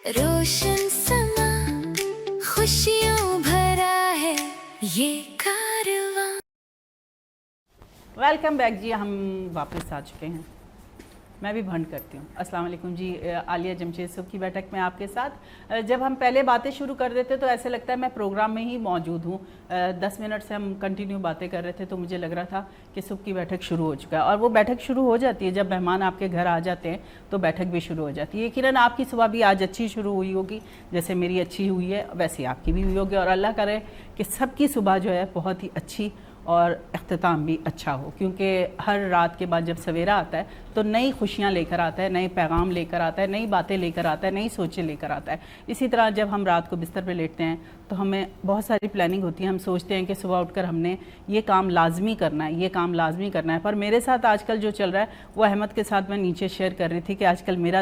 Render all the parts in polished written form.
روشن سما خوشیوں بھرا ہے یہ کارواں. ویلکم بیک جی. ہم واپس آ چکے ہیں. میں بھی بھنڈ کرتی ہوں. السلام علیکم جی. عالیہ جمشید صبح کی بیٹھک میں آپ کے ساتھ. جب ہم پہلے باتیں شروع کر دیتے تو ایسے لگتا ہے میں پروگرام میں ہی موجود ہوں. 10 منٹ سے ہم کنٹینیو باتیں کر رہے تھے تو مجھے لگ رہا تھا کہ صبح کی بیٹھک شروع ہو چکا ہے. اور وہ بیٹھک شروع ہو جاتی ہے جب مہمان آپ کے گھر آ جاتے ہیں تو بیٹھک بھی شروع ہو جاتی ہے. یقیناً آپ کی صبح بھی آج اچھی شروع ہوئی ہوگی, جیسے میری اچھی ہوئی ہے ویسے آپ کی بھی ہوئی ہوگی. اور اللہ کرے کہ سب کی صبح جو ہے بہت ہی اچھی اور اختتام بھی اچھا ہو, کیونکہ ہر رات کے بعد جب سویرا آتا ہے تو نئی خوشیاں لے کر آتا ہے, نئے پیغام لے کر آتا ہے, نئی باتیں لے کر آتا ہے, نئی سوچیں لے کر آتا ہے. اسی طرح جب ہم رات کو بستر پہ لیٹتے ہیں تو ہمیں بہت ساری پلاننگ ہوتی ہے. ہم سوچتے ہیں کہ صبح اٹھ کر ہم نے یہ کام لازمی کرنا ہے, یہ کام لازمی کرنا ہے. پر میرے ساتھ آج کل جو چل رہا ہے وہ احمد کے ساتھ میں نیچے شیئر کر رہی تھی کہ آج کل میرا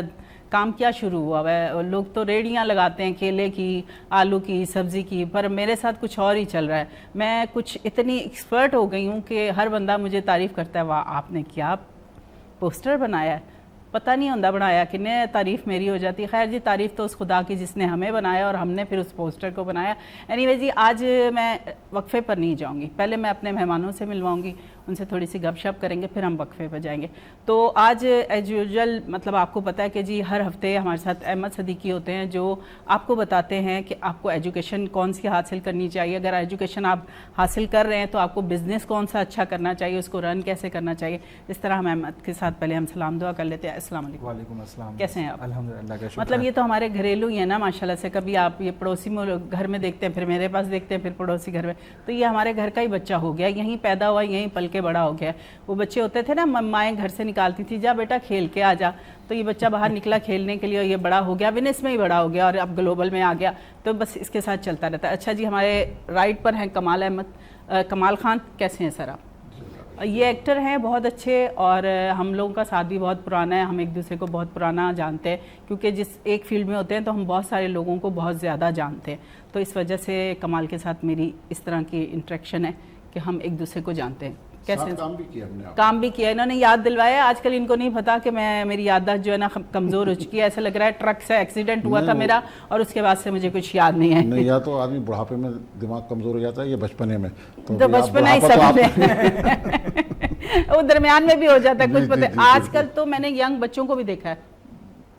کام کیا شروع ہوا ہے. لوگ تو ریڑیاں لگاتے ہیں کیلے کی, آلو کی, سبزی کی, پر میرے ساتھ کچھ اور ہی چل رہا ہے. میں کچھ اتنی ایکسپرٹ ہو گئی ہوں کہ ہر بندہ مجھے تعریف کرتا ہے, واہ آپ نے کیا پوسٹر بنایا ہے. پتہ نہیں ہوتا بنایا کہ نہیں, تعریف میری ہو جاتی ہے. خیر جی, تعریف تو اس خدا کی جس نے ہمیں بنایا اور ہم نے پھر اس پوسٹر کو بنایا. اینی وے جی, آج میں وقفے پر نہیں جاؤں گی. پہلے میں اپنے مہمانوں سے ملواؤں گی, ان سے تھوڑی سی گپ شپ کریں گے, پھر ہم وقفے پہ جائیں گے. تو آج ایز یوزول مطلب آپ کو پتہ ہے کہ جی ہر ہفتے ہمارے ساتھ احمد صدیقی ہوتے ہیں جو آپ کو بتاتے ہیں کہ آپ کو ایجوکیشن کون سی حاصل کرنی چاہیے. اگر ایجوکیشن آپ حاصل کر رہے ہیں تو آپ کو بزنس کون سا اچھا کرنا چاہیے, اس کو رن کیسے کرنا چاہیے. اس طرح ہم احمد کے ساتھ پہلے ہم سلام دعا کر لیتے ہیں. السلام علیکم. وعلیکم السلام. کیسے ہیں آپ؟ الحمدللہ کا شکر. مطلب یہ تو ہمارے گھریلو ہی ہے نا ماشاءاللہ سے. کبھی آپ یہ پڑوسی گھر میں دیکھتے ہیں, پھر میرے پاس دیکھتے ہیں, پھر پڑوسی گھر میں. تو یہ ہمارے گھر کا ہی بچہ ہو گیا, یہیں پیدا ہوا, یہیں پل کے بڑا ہو گیا. وہ بچے ہوتے تھے نا, مائیں گھر سے نکالتی تھی, جا بیٹا کھیل کے آ جا. تو یہ بچہ باہر نکلا کھیلنے کے لیے اور یہ بڑا ہو گیا, وینس میں ہی بڑا ہو گیا اور اب گلوبل میں آ گیا. تو بس اس کے ساتھ چلتا رہتا ہے. اچھا جی, ہمارے رائٹ پر ہیں کمال احمد, کمال خان. کیسے ہیں سر آپ؟ یہ ایکٹر ہیں بہت اچھے, اور ہم لوگوں کا ساتھ بھی بہت پرانا ہے. ہم ایک دوسرے کو بہت پرانا جانتے ہیں, کیونکہ جس ایک فیلڈ میں ہوتے ہیں تو ہم بہت سارے لوگوں کو بہت زیادہ جانتے ہیں. تو اس وجہ سے کمال کے ساتھ میری اس طرح کی انٹریکشن ہے کہ ہم ایک دوسرے کو جانتے ہیں. کیسے کام بھی کیا, انہوں نے یاد دلوایا. آج کل ان کو نہیں پتا کہ میری یادداشت جو ہے نا کمزور ہو چکی ہے. ایسا لگ رہا ہے ٹرک سے ایکسیڈنٹ ہوا تھا میرا اور اس کے بعد سے مجھے کچھ یاد نہیں ہے. نہیں, یا تو آدمی بڑھاپے میں دماغ کمزور ہو جاتا ہے, یا بچپنے میں. تو بچپنا ہی سب میں وہ درمیان میں بھی ہو جاتا ہے کچھ پتہ. آج کل تو میں نے ینگ بچوں کو بھی دیکھا ہے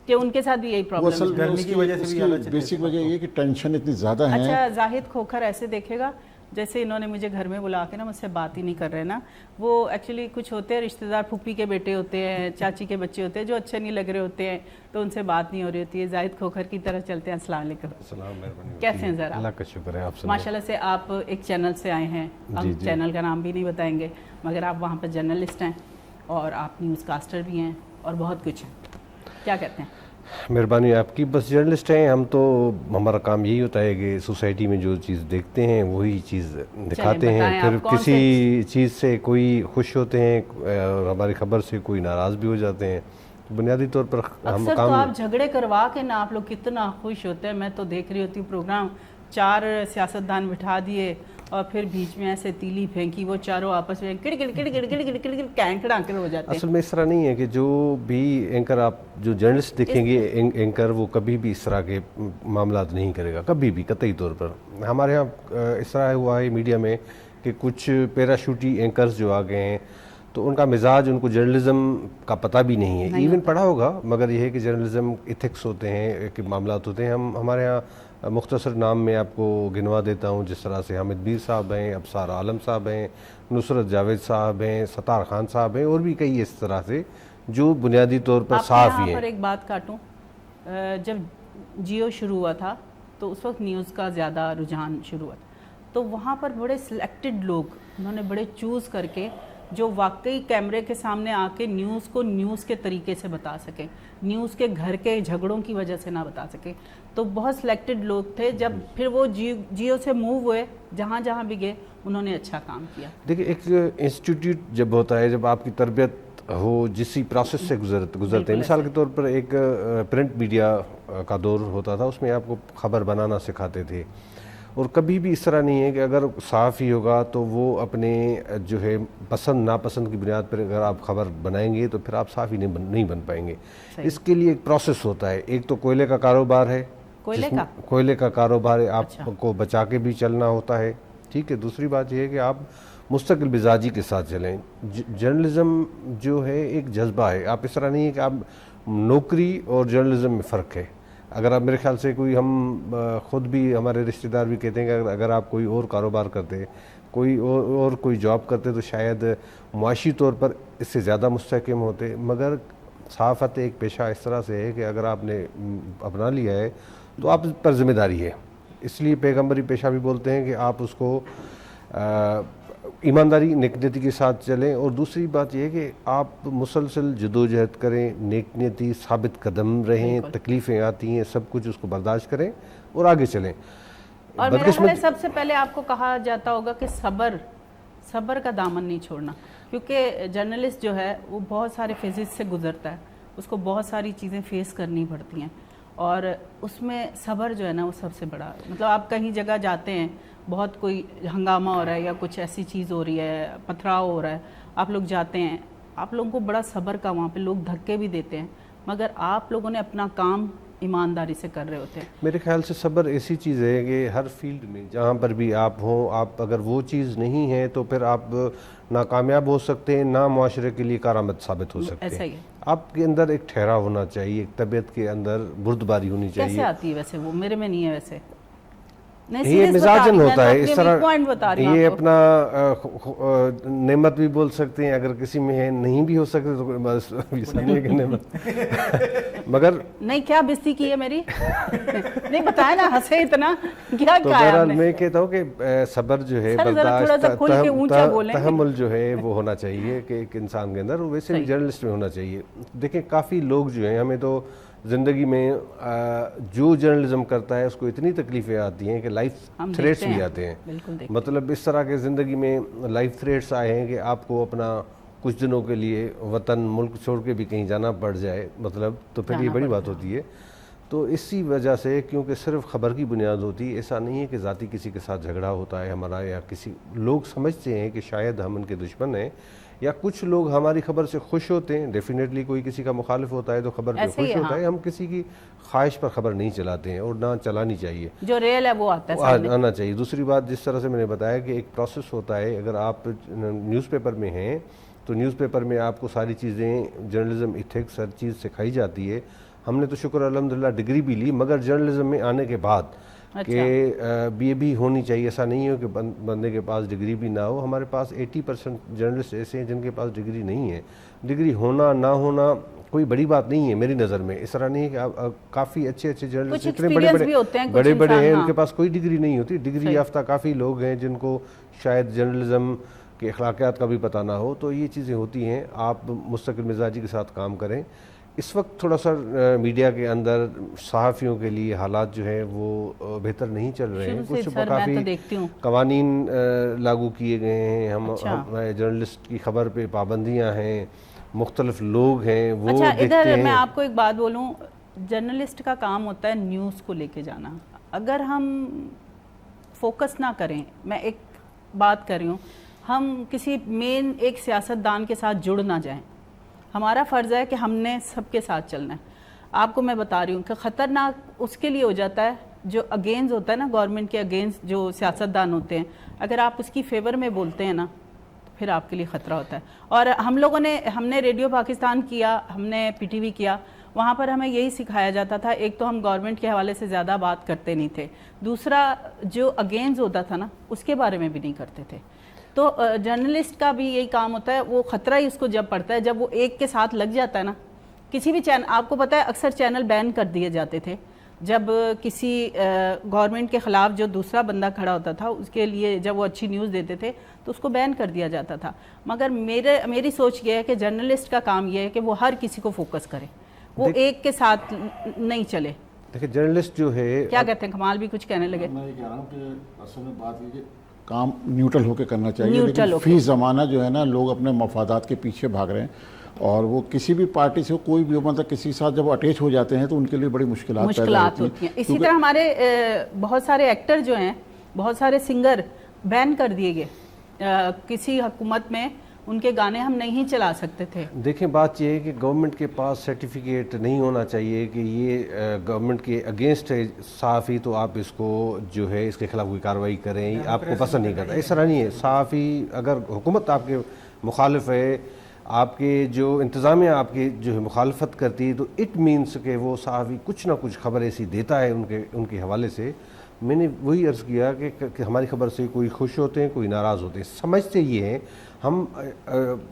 کہ ان کے ساتھ بھی یہی پرابلم ہے. گرمی کی وجہ سے بھی بیسک وجہ یہ کہ ٹینشن اتنی زیادہ ہے. اچھا, زاہد کھوکھر ایسے دیکھے گا جیسے انہوں نے مجھے گھر میں بلا کے نا مجھ سے بات ہی نہیں کر رہے نا. وہ ایکچولی کچھ ہوتے ہیں رشتہ دار, پھوپھی کے بیٹے ہوتے ہیں, چاچی کے بچے ہوتے ہیں جو اچھے نہیں لگ رہے ہوتے ہیں, تو ان سے بات نہیں ہو رہی ہوتی ہے. زاہد کھوکھر کی طرح چلتے ہیں. السلام علیکم. کیسے ہیں ذرا؟ اللہ کا شکر ہے. آپ ماشاءاللہ سے آپ ایک چینل سے آئے ہیں, ہم چینل کا نام بھی نہیں بتائیں گے, مگر آپ وہاں پہ جرنلسٹ ہیں اور آپ نیوز کاسٹر بھی ہیں اور بہت کچھ ہیں. کیا کہتے ہیں؟ مہربانی آپ کی. بس جرنلسٹ ہیں ہم تو, ہمارا کام یہی ہوتا ہے کہ سوسائٹی میں جو چیز دیکھتے ہیں وہی چیز دکھاتے ہیں. پھر کسی چیز سے کوئی خوش ہوتے ہیں اور ہماری خبر سے کوئی ناراض بھی ہو جاتے ہیں. بنیادی طور پر ہم اکثر تو آپ جھگڑے کروا کے نا آپ لوگ کتنا خوش ہوتے ہیں. میں تو دیکھ رہی ہوتی ہوں پروگرام, 4 سیاستدان بٹھا دیے اور پھر بیچ میں ایسے تیلی پھینکی, وہ چاروں آپس میں کڑ کڑ کڑ کڑ کڑ کڑ کڑ کینکڑ آنکڑ ہو جاتے ہیں. اصل میں اس طرح نہیں ہے کہ جو بھی اینکر آپ جو جرنلسٹ دیکھیں گے اینکر وہ کبھی بھی اس طرح کے معاملات نہیں کرے گا, کبھی بھی قطعی طور پر. ہمارے ہاں اس طرح ہوا ہے میڈیا میں کہ کچھ پیراشوٹی اینکرز جو آ گئے ہیں تو ان کا مزاج, ان کو جرنلزم کا پتہ بھی نہیں ہے. ایون پڑھا ہوگا, مگر یہ ہے کہ جرنلزم ایتھکس ہوتے ہیں, کہ معاملات ہوتے ہیں. ہمارے ہاں مختصر نام میں آپ کو گنوا دیتا ہوں, جس طرح سے حامد میر صاحب ہیں, ابصار عالم صاحب ہیں, نصرت جاوید صاحب ہیں, ستار خان صاحب ہیں, اور بھی کئی اس طرح سے جو بنیادی طور پر صاف ہی ہیں. آپ یہاں پر ایک بات کاٹوں, جب جیو شروع ہوا تھا تو اس وقت نیوز کا زیادہ رجحان شروع ہوا تھا, تو وہاں پر بڑے سلیکٹڈ لوگ, انہوں نے بڑے چوز کر کے جو واقعی کیمرے کے سامنے آ کے نیوز کو نیوز کے طریقے سے بتا سکیں, نیوز کے گھر کے جھگڑوں کی وجہ سے نہ بتا سکیں. تو بہت سلیکٹڈ لوگ تھے. جب پھر وہ جیو سے موو ہوئے, جہاں جہاں بھی گئے انہوں نے اچھا کام کیا. دیکھیں, ایک انسٹیٹیوٹ جب ہوتا ہے, جب آپ کی تربیت ہو جسی پروسیس سے گزرتے ہیں, مثال کے طور پر ایک پرنٹ میڈیا کا دور ہوتا تھا, اس میں آپ کو خبر بنانا سکھاتے تھے, اور کبھی بھی اس طرح نہیں ہے کہ اگر صحافی ہوگا تو وہ اپنے جو ہے پسند ناپسند کی بنیاد پر اگر آپ خبر بنائیں گے تو پھر آپ صحافی نہیں بن پائیں گے. اس کے لیے ایک پروسیس ہوتا ہے. ایک تو کوئلے کا کاروبار ہے, کوئلے کا کاروبار ہے, آپ کو بچا کے بھی چلنا ہوتا ہے, ٹھیک ہے. دوسری بات یہ ہے کہ آپ مستقل مزاجی کے ساتھ چلیں. جرنلزم جو ہے ایک جذبہ ہے. آپ اس طرح نہیں ہے کہ آپ نوکری اور جرنلزم میں فرق ہے. اگر آپ میرے خیال سے کوئی ہم خود بھی ہمارے رشتہ دار بھی کہتے ہیں کہ اگر آپ کوئی اور کاروبار کرتے, کوئی اور کوئی جاب کرتے تو شاید معاشی طور پر اس سے زیادہ مستحکم ہوتے. مگر صحافت ایک پیشہ اس طرح سے ہے کہ اگر آپ نے اپنا لیا ہے تو آپ پر ذمہ داری ہے. اس لیے پیغمبری پیشہ بھی بولتے ہیں کہ آپ اس کو ایمانداری نیک نیتی کے ساتھ چلیں. اور دوسری بات یہ ہے کہ آپ مسلسل جدوجہد کریں, نیک نیتی ثابت قدم رہیں, تکلیفیں آتی ہیں سب کچھ اس کو برداشت کریں اور آگے چلیں. اور میرا خیال ہے سب سے پہلے آپ کو کہا جاتا ہوگا کہ صبر کا دامن نہیں چھوڑنا, کیونکہ جرنلسٹ جو ہے وہ بہت سارے فیزز سے گزرتا ہے, اس کو بہت ساری چیزیں فیس کرنی پڑتی ہیں, اور اس میں صبر جو ہے نا وہ سب سے بڑا. مطلب آپ کہیں جگہ جاتے ہیں, بہت کوئی ہنگامہ ہو رہا ہے یا کچھ ایسی چیز ہو رہی ہے, پتھراؤ ہو رہا ہے, آپ لوگ جاتے ہیں, آپ لوگوں کو بڑا صبر کا, وہاں پہ لوگ دھکے بھی دیتے ہیں, مگر آپ لوگوں نے اپنا کام ایمانداری سے کر رہے ہوتے ہیں. میرے خیال سے صبر ایسی چیز ہے کہ ہر فیلڈ میں جہاں پر بھی آپ ہوں, آپ اگر وہ چیز نہیں ہے تو پھر آپ ناکامیاب ہو سکتے ہیں, نہ معاشرے کے لیے کارآمد ثابت ہو سکتے ہیں. ایسا ہی ہے. آپ کے اندر ایک ٹھہراؤ ہونا چاہیے, ایک طبیعت کے اندر بردباری ہونی چاہیے. کیسے آتی ہے ویسے وہ؟ میرے میں نہیں ہے ویسے. یہ مزاجن ہوتا ہے اس طرح. یہ اپنا نعمت بھی بول سکتے ہیں, اگر کسی میں ہے, نہیں بھی ہو سکتے تو بس نعمت. مگر نہیں, کیا بستی کی ہے میری نہیں بتایا نا, ہنسے اتنا, کیا تو کہا بہرحال میں کہتا ہوں کہ صبر جو ہے, برداشت, تحمل جو ہے وہ ہونا چاہیے کہ ایک انسان کے اندر, ویسے بھی جرنلسٹ میں ہونا چاہیے. دیکھیں کافی لوگ جو ہیں, ہمیں تو زندگی میں جو جرنلزم کرتا ہے اس کو اتنی تکلیفیں آتی ہیں کہ لائف تھریٹس بھی آتے ہیں. مطلب اس طرح کے زندگی میں لائف تھریٹس آئے ہیں کہ آپ کو اپنا کچھ دنوں کے لیے وطن ملک چھوڑ کے بھی کہیں جانا پڑ جائے, مطلب تو پھر یہ بڑی بات ہوتی ہے. تو اسی وجہ سے, کیونکہ صرف خبر کی بنیاد ہوتی ہے, ایسا نہیں ہے کہ ذاتی کسی کے ساتھ جھگڑا ہوتا ہے ہمارا, یا کسی لوگ سمجھتے ہیں کہ شاید ہم ان کے دشمن ہیں, یا کچھ لوگ ہماری خبر سے خوش ہوتے ہیں. ڈیفینیٹلی کوئی کسی کا مخالف ہوتا ہے تو خبر پہ خوش ہوتا ہے. ہم کسی کی خواہش پر خبر نہیں چلاتے ہیں, اور نہ چلانی چاہیے. جو ریل ہے وہ آنا چاہیے. دوسری بات, جس طرح سے میں نے بتایا کہ ایک پروسیس ہوتا ہے. اگر آپ نیوز پیپر میں ہیں تو نیوز پیپر میں آپ کو ساری چیزیں, جرنلزم ایتھکس, ہر چیز سکھائی جاتی ہے. ہم نے تو شکر الحمدللہ ڈگری بھی لی, مگر جرنلزم میں آنے کے بعد کہ یہ بھی ہونی چاہیے. ایسا نہیں ہو کہ بندے کے پاس ڈگری بھی نہ ہو. ہمارے پاس 80% جرنلسٹ ایسے ہیں جن کے پاس ڈگری نہیں ہے. ڈگری ہونا نہ ہونا کوئی بڑی بات نہیں ہے میری نظر میں. اس طرح نہیں ہے کہ کافی اچھے جرنلسٹ اتنے بڑے ہیں, ان کے پاس کوئی ڈگری نہیں ہوتی. ڈگری یافتہ کافی لوگ ہیں جن کو شاید جرنلزم کے اخلاقیات کا بھی پتہ نہ ہو. تو یہ چیزیں ہوتی ہیں. آپ مستقل مزاجی کے ساتھ کام کریں. اس وقت تھوڑا سا میڈیا کے اندر صحافیوں کے لیے حالات جو ہے وہ بہتر نہیں چل رہے ہیں. کچھ کافی قوانین لاگو کیے گئے ہیں. ہم جرنلسٹ کی خبر پہ پابندیاں ہیں, مختلف لوگ ہیں وہ دیکھتے ہیں. میں آپ کو ایک بات بولوں, جرنلسٹ کا کام ہوتا ہے نیوز کو لے کے جانا. اگر ہم فوکس نہ کریں, میں ایک بات کر رہی ہوں, ہم کسی مین ایک سیاستدان کے ساتھ جڑ نہ جائیں. ہمارا فرض ہے کہ ہم نے سب کے ساتھ چلنا ہے. آپ کو میں بتا رہی ہوں کہ خطرناک اس کے لیے ہو جاتا ہے جو اگینسٹ ہوتا ہے نا, گورنمنٹ کے اگینسٹ جو سیاستدان ہوتے ہیں, اگر آپ اس کی فیور میں بولتے ہیں نا تو پھر آپ کے لیے خطرہ ہوتا ہے. اور ہم نے ریڈیو پاکستان کیا, ہم نے پی ٹی وی کیا, وہاں پر ہمیں یہی سکھایا جاتا تھا. ایک تو ہم گورنمنٹ کے حوالے سے زیادہ بات کرتے نہیں تھے, دوسرا جو اگینسٹ ہوتا تھا نا اس کے بارے میں بھی نہیں کرتے تھے. تو جرنلسٹ کا بھی یہی کام ہوتا ہے. وہ خطرہ ہی اس کو جب پڑتا ہے جب وہ ایک کے ساتھ لگ جاتا ہے نا. کسی بھی چینل, آپ کو پتہ ہے اکثر چینل بین کر دیے جاتے تھے جب کسی گورنمنٹ کے خلاف جو دوسرا بندہ کھڑا ہوتا تھا اس کے لیے, جب وہ اچھی نیوز دیتے تھے تو اس کو بین کر دیا جاتا تھا. مگر میری سوچ یہ ہے کہ جرنلسٹ کا کام یہ ہے کہ وہ ہر کسی کو فوکس کرے, وہ ایک کے ساتھ نہیں چلے. دیکھیں جرنلسٹ جو ہے, کیا کہتے ہیں, کمال بھی کچھ کہنے لگے. میں یہ کہہ رہا ہوں کہ اصل میں بات یہ کام نیوٹرل ہو کے کرنا چاہیے. لیکن فی زمانہ جو ہے نا لوگ اپنے مفادات کے پیچھے بھاگ رہے ہیں, اور وہ کسی بھی پارٹی سے کوئی بھی مطلب کسی کے ساتھ جب اٹیچ ہو جاتے ہیں تو ان کے لیے بڑی مشکلات پیدا ہوتی ہیں. اسی طرح ہمارے بہت سارے ایکٹر جو ہیں بہت سارے سنگر بین کر دیے گئے، کسی حکومت میں ان کے گانے ہم نہیں چلا سکتے تھے۔ دیکھیں بات یہ ہے کہ گورنمنٹ کے پاس سرٹیفکیٹ نہیں ہونا چاہیے کہ یہ گورنمنٹ کے اگینسٹ ہے صحافی، تو آپ اس کو جو ہے اس کے خلاف کوئی کارروائی کریں، آپ کو پسند نہیں کرتا، اس طرح نہیں ہے۔ صحافی اگر حکومت آپ کے مخالف ہے، آپ کے جو انتظامیہ آپ کی جو ہے مخالفت کرتی ہے، تو اٹ مینس کہ وہ صحافی کچھ نہ کچھ خبر ایسی دیتا ہے ان کے حوالے سے۔ میں نے وہی عرض کیا کہ ہماری خبر سے کوئی خوش ہوتے ہیں، کوئی ناراض ہوتے ہیں۔ سمجھتے یہ ہیں ہم،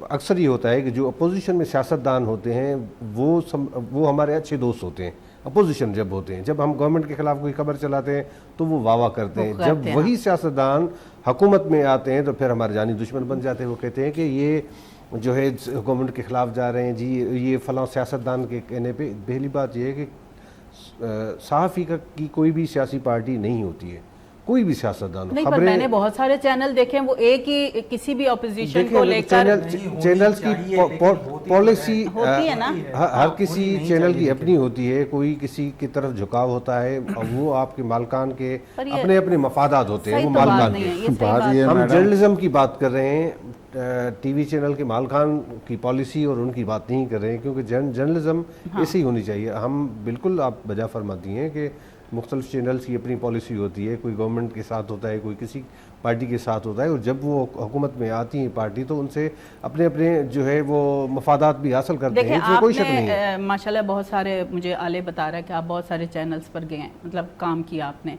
اکثر یہ ہوتا ہے کہ جو اپوزیشن میں سیاستدان ہوتے ہیں وہ ہمارے اچھے دوست ہوتے ہیں، اپوزیشن جب ہوتے ہیں، جب ہم گورنمنٹ کے خلاف کوئی خبر چلاتے ہیں تو وہ واہ واہ کرتے ہیں، جب وہی سیاستدان حکومت میں آتے ہیں تو پھر ہمارے جانی دشمن بن جاتے ہیں۔ وہ کہتے ہیں کہ یہ جو ہے گورنمنٹ کے خلاف جا رہے ہیں جی، یہ فلاں سیاستدان کے کہنے پہ۔ پہلی بات یہ ہے کہ صحافی کی کوئی بھی سیاسی پارٹی نہیں ہوتی ہے، کوئی بھی سیاستدان نہیں، پر میں نے بہت سارے چینل دیکھے ہیں وہ ایک ہی کسی بھی اپوزیشن کو لے کر چینلز کی پالیسی ہوتی ہے نا، ہر کسی چینل کی اپنی ہوتی ہے، کوئی کسی کی طرف جھکاؤ ہوتا ہے، اور وہ آپ کے مالکان کے اپنے اپنے مفادات ہوتے ہیں، وہ مالکان کے۔ ہم جرنلزم کی بات کر رہے ہیں، ٹی وی چینل کے مالکان کی پالیسی اور ان کی بات نہیں کر رہے ہیں، کیونکہ جرنلزم ایسے ہی ہونی چاہیے۔ ہم بالکل آپ بجا فرماتی ہیں کہ مختلف چینلز کی اپنی پالیسی ہوتی ہے، کوئی گورنمنٹ کے ساتھ ہوتا ہے، کوئی کسی پارٹی کے ساتھ ہوتا ہے، اور جب وہ حکومت میں آتی ہیں پارٹی تو ان سے اپنے اپنے جو ہے وہ مفادات بھی حاصل کرتے ہیں، اس میں کوئی شک نہیں ہے۔ ماشاءاللہ بہت سارے، مجھے آلے بتا رہا ہے کہ آپ بہت سارے چینلز پر گئے ہیں، مطلب کام کیا آپ نے۔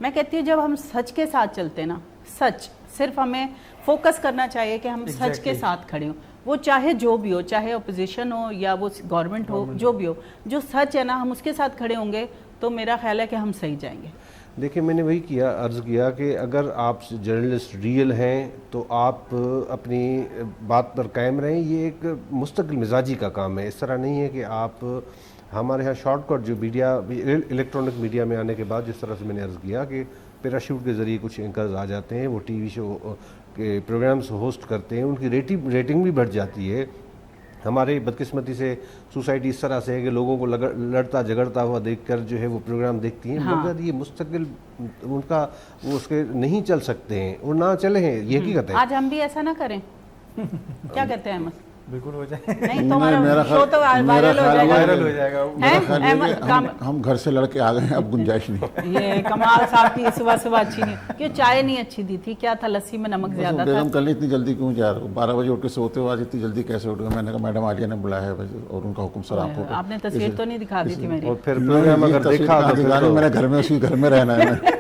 میں کہتی ہوں جب ہم سچ کے ساتھ چلتے ہیں نا، سچ صرف ہمیں فوکس کرنا چاہیے کہ ہم سچ کے ساتھ کھڑے ہوں، وہ چاہے جو بھی ہو، چاہے اپوزیشن ہو یا وہ گورنمنٹ ہو، جو بھی ہو، جو سچ ہے نا ہم اس کے ساتھ کھڑے ہوں گے تو میرا خیال ہے کہ ہم صحیح جائیں گے۔ دیکھیں میں نے وہی عرض کیا کہ اگر آپ جرنلسٹ ریئل ہیں تو آپ اپنی بات پر قائم رہیں، یہ ایک مستقل مزاجی کا کام ہے۔ اس طرح نہیں ہے کہ آپ، ہمارے ہاں شارٹ کٹ جو میڈیا الیکٹرانک میڈیا میں آنے کے بعد، جس طرح سے میں نے عرض کیا کہ پیراشوٹ کے ذریعے کچھ اینکرز آ جاتے ہیں، وہ ٹی وی شو کے پروگرامز ہوسٹ کرتے ہیں، ان کی ریٹنگ بھی بڑھ جاتی ہے۔ ہمارے بدقسمتی سے سوسائٹی اس طرح سے ہے کہ لوگوں کو لڑتا جھگڑتا ہوا دیکھ کر جو ہے وہ پروگرام دیکھتی ہیں، مگر یہ مستقل ان کا وہ اس کے نہیں چل سکتے ہیں، اور نہ چلے ہیں، یہ حقیقت ہے۔ آج ہم بھی ایسا نہ کریں، کیا کہتے ہیں احمد؟ بالکل ہو جائے، نہیں تو ہمارا شو تو وائرل ہو جائے گا۔ ہم گھر سے لڑ کے آ گئے ہیں، اب گنجائش نہیں۔ یہ کمال صاحب کی صبح صبح اچھی نہیں، کیوں چائے نہیں اچھی دی تھی، کیا تھا لسی میں نمک زیادہ تھا؟ بیگم کل اتنی جلدی کیوں جا رہے ہو؟ 12 بجے اٹھ کے سوتے ہو، آج اتنی جلدی کیسے اٹھ گئے؟ میں نے کہا میڈم عالیہ نے بلایا ہے اور ان کا حکم سر آپ کو۔ آپ نے تصویر تو نہیں دکھا دی تھی میری؟ اور پھر پروگرام اگر دیکھا تو میں نے گھر میں اسی گھر میں رہنا ہے۔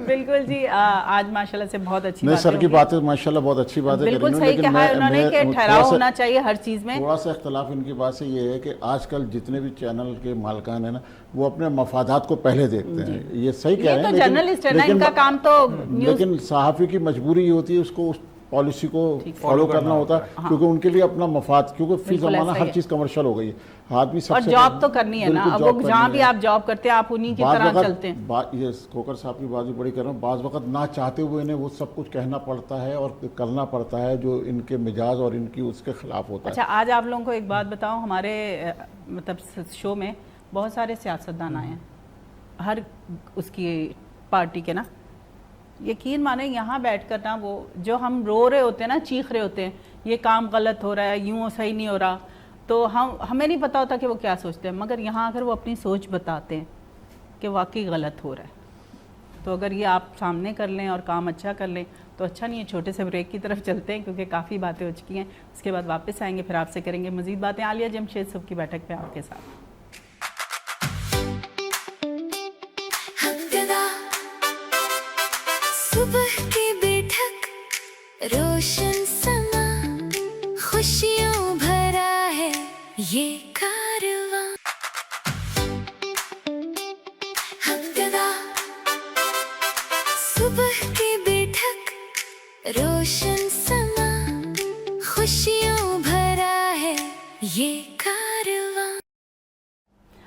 بالکل جی، آج ماشاءاللہ سے بہت اچھی نہیں سر کی بات ہے، ماشاءاللہ بہت اچھی بات ہے، بالکل صحیح کہا ہے انہوں نے کہ ٹھہراؤ ہونا چاہیے ہر چیز میں۔ تھوڑا سا اختلاف ان کی بات سے یہ ہے کہ آج کل جتنے بھی چینل کے مالکان ہیں نا، وہ اپنے مفادات کو پہلے دیکھتے ہیں، یہ صحیح کہہ رہے ہیں، یہ تو جرنلسٹ ہے نا، ان کا کام تو لیکن صحافی کی مجبوری یہ ہوتی ہے اس کو پالیسی کو فالو کرنا ہوتا ہے، کیونکہ ان کے لیے اپنا مفاد، کیونکہ فی زمانہ ہر چیز کمرشل ہو گئی ہے، آدمی سب اور سے جاب تو کرنی ہے نا، اب وہ جہاں بھی آپ جاب کرتے ہیں آپ انہی کی طرح چلتے ہیں۔ یہ کوکر صاحب کی بات بھی بڑی کر رہا ہوں، بعض وقت نہ چاہتے ہوئے انہیں وہ سب کچھ کہنا پڑتا ہے اور کرنا پڑتا ہے جو ان کے مزاج اور ان کی اس کے خلاف ہوتا ہے۔ اچھا آج آپ لوگوں کو ایک بات بتاؤں، ہمارے مطلب شو میں بہت سارے سیاستدان آئے ہیں، ہر اس کی پارٹی کے نا، یقین مانیں یہاں بیٹھ کر نا، وہ جو ہم رو رہے ہوتے ہیں نا، چیخ رہے ہوتے ہیں یہ کام غلط ہو رہا ہے، یوں صحیح نہیں ہو رہا، تو ہمیں نہیں پتا ہوتا کہ وہ کیا سوچتے ہیں، مگر یہاں اگر وہ اپنی سوچ بتاتے ہیں کہ واقعی غلط ہو رہا ہے، تو اگر یہ آپ سامنے کر لیں اور کام اچھا کر لیں تو اچھا نہیں ہے۔ چھوٹے سے بریک کی طرف چلتے ہیں کیونکہ کافی باتیں ہو چکی ہیں، اس کے بعد واپس آئیں گے، پھر آپ سے کریں گے مزید باتیں۔ عالیہ جمشید صبح کی بیٹھک پہ آپ کے ساتھ۔ صبح کی بیٹھک، روشن سما، خوشیوں بھرا ہے یہ کارواں، صبح کی بیٹھک، روشن سما، خوشیوں بھرا ہے یہ کارواں۔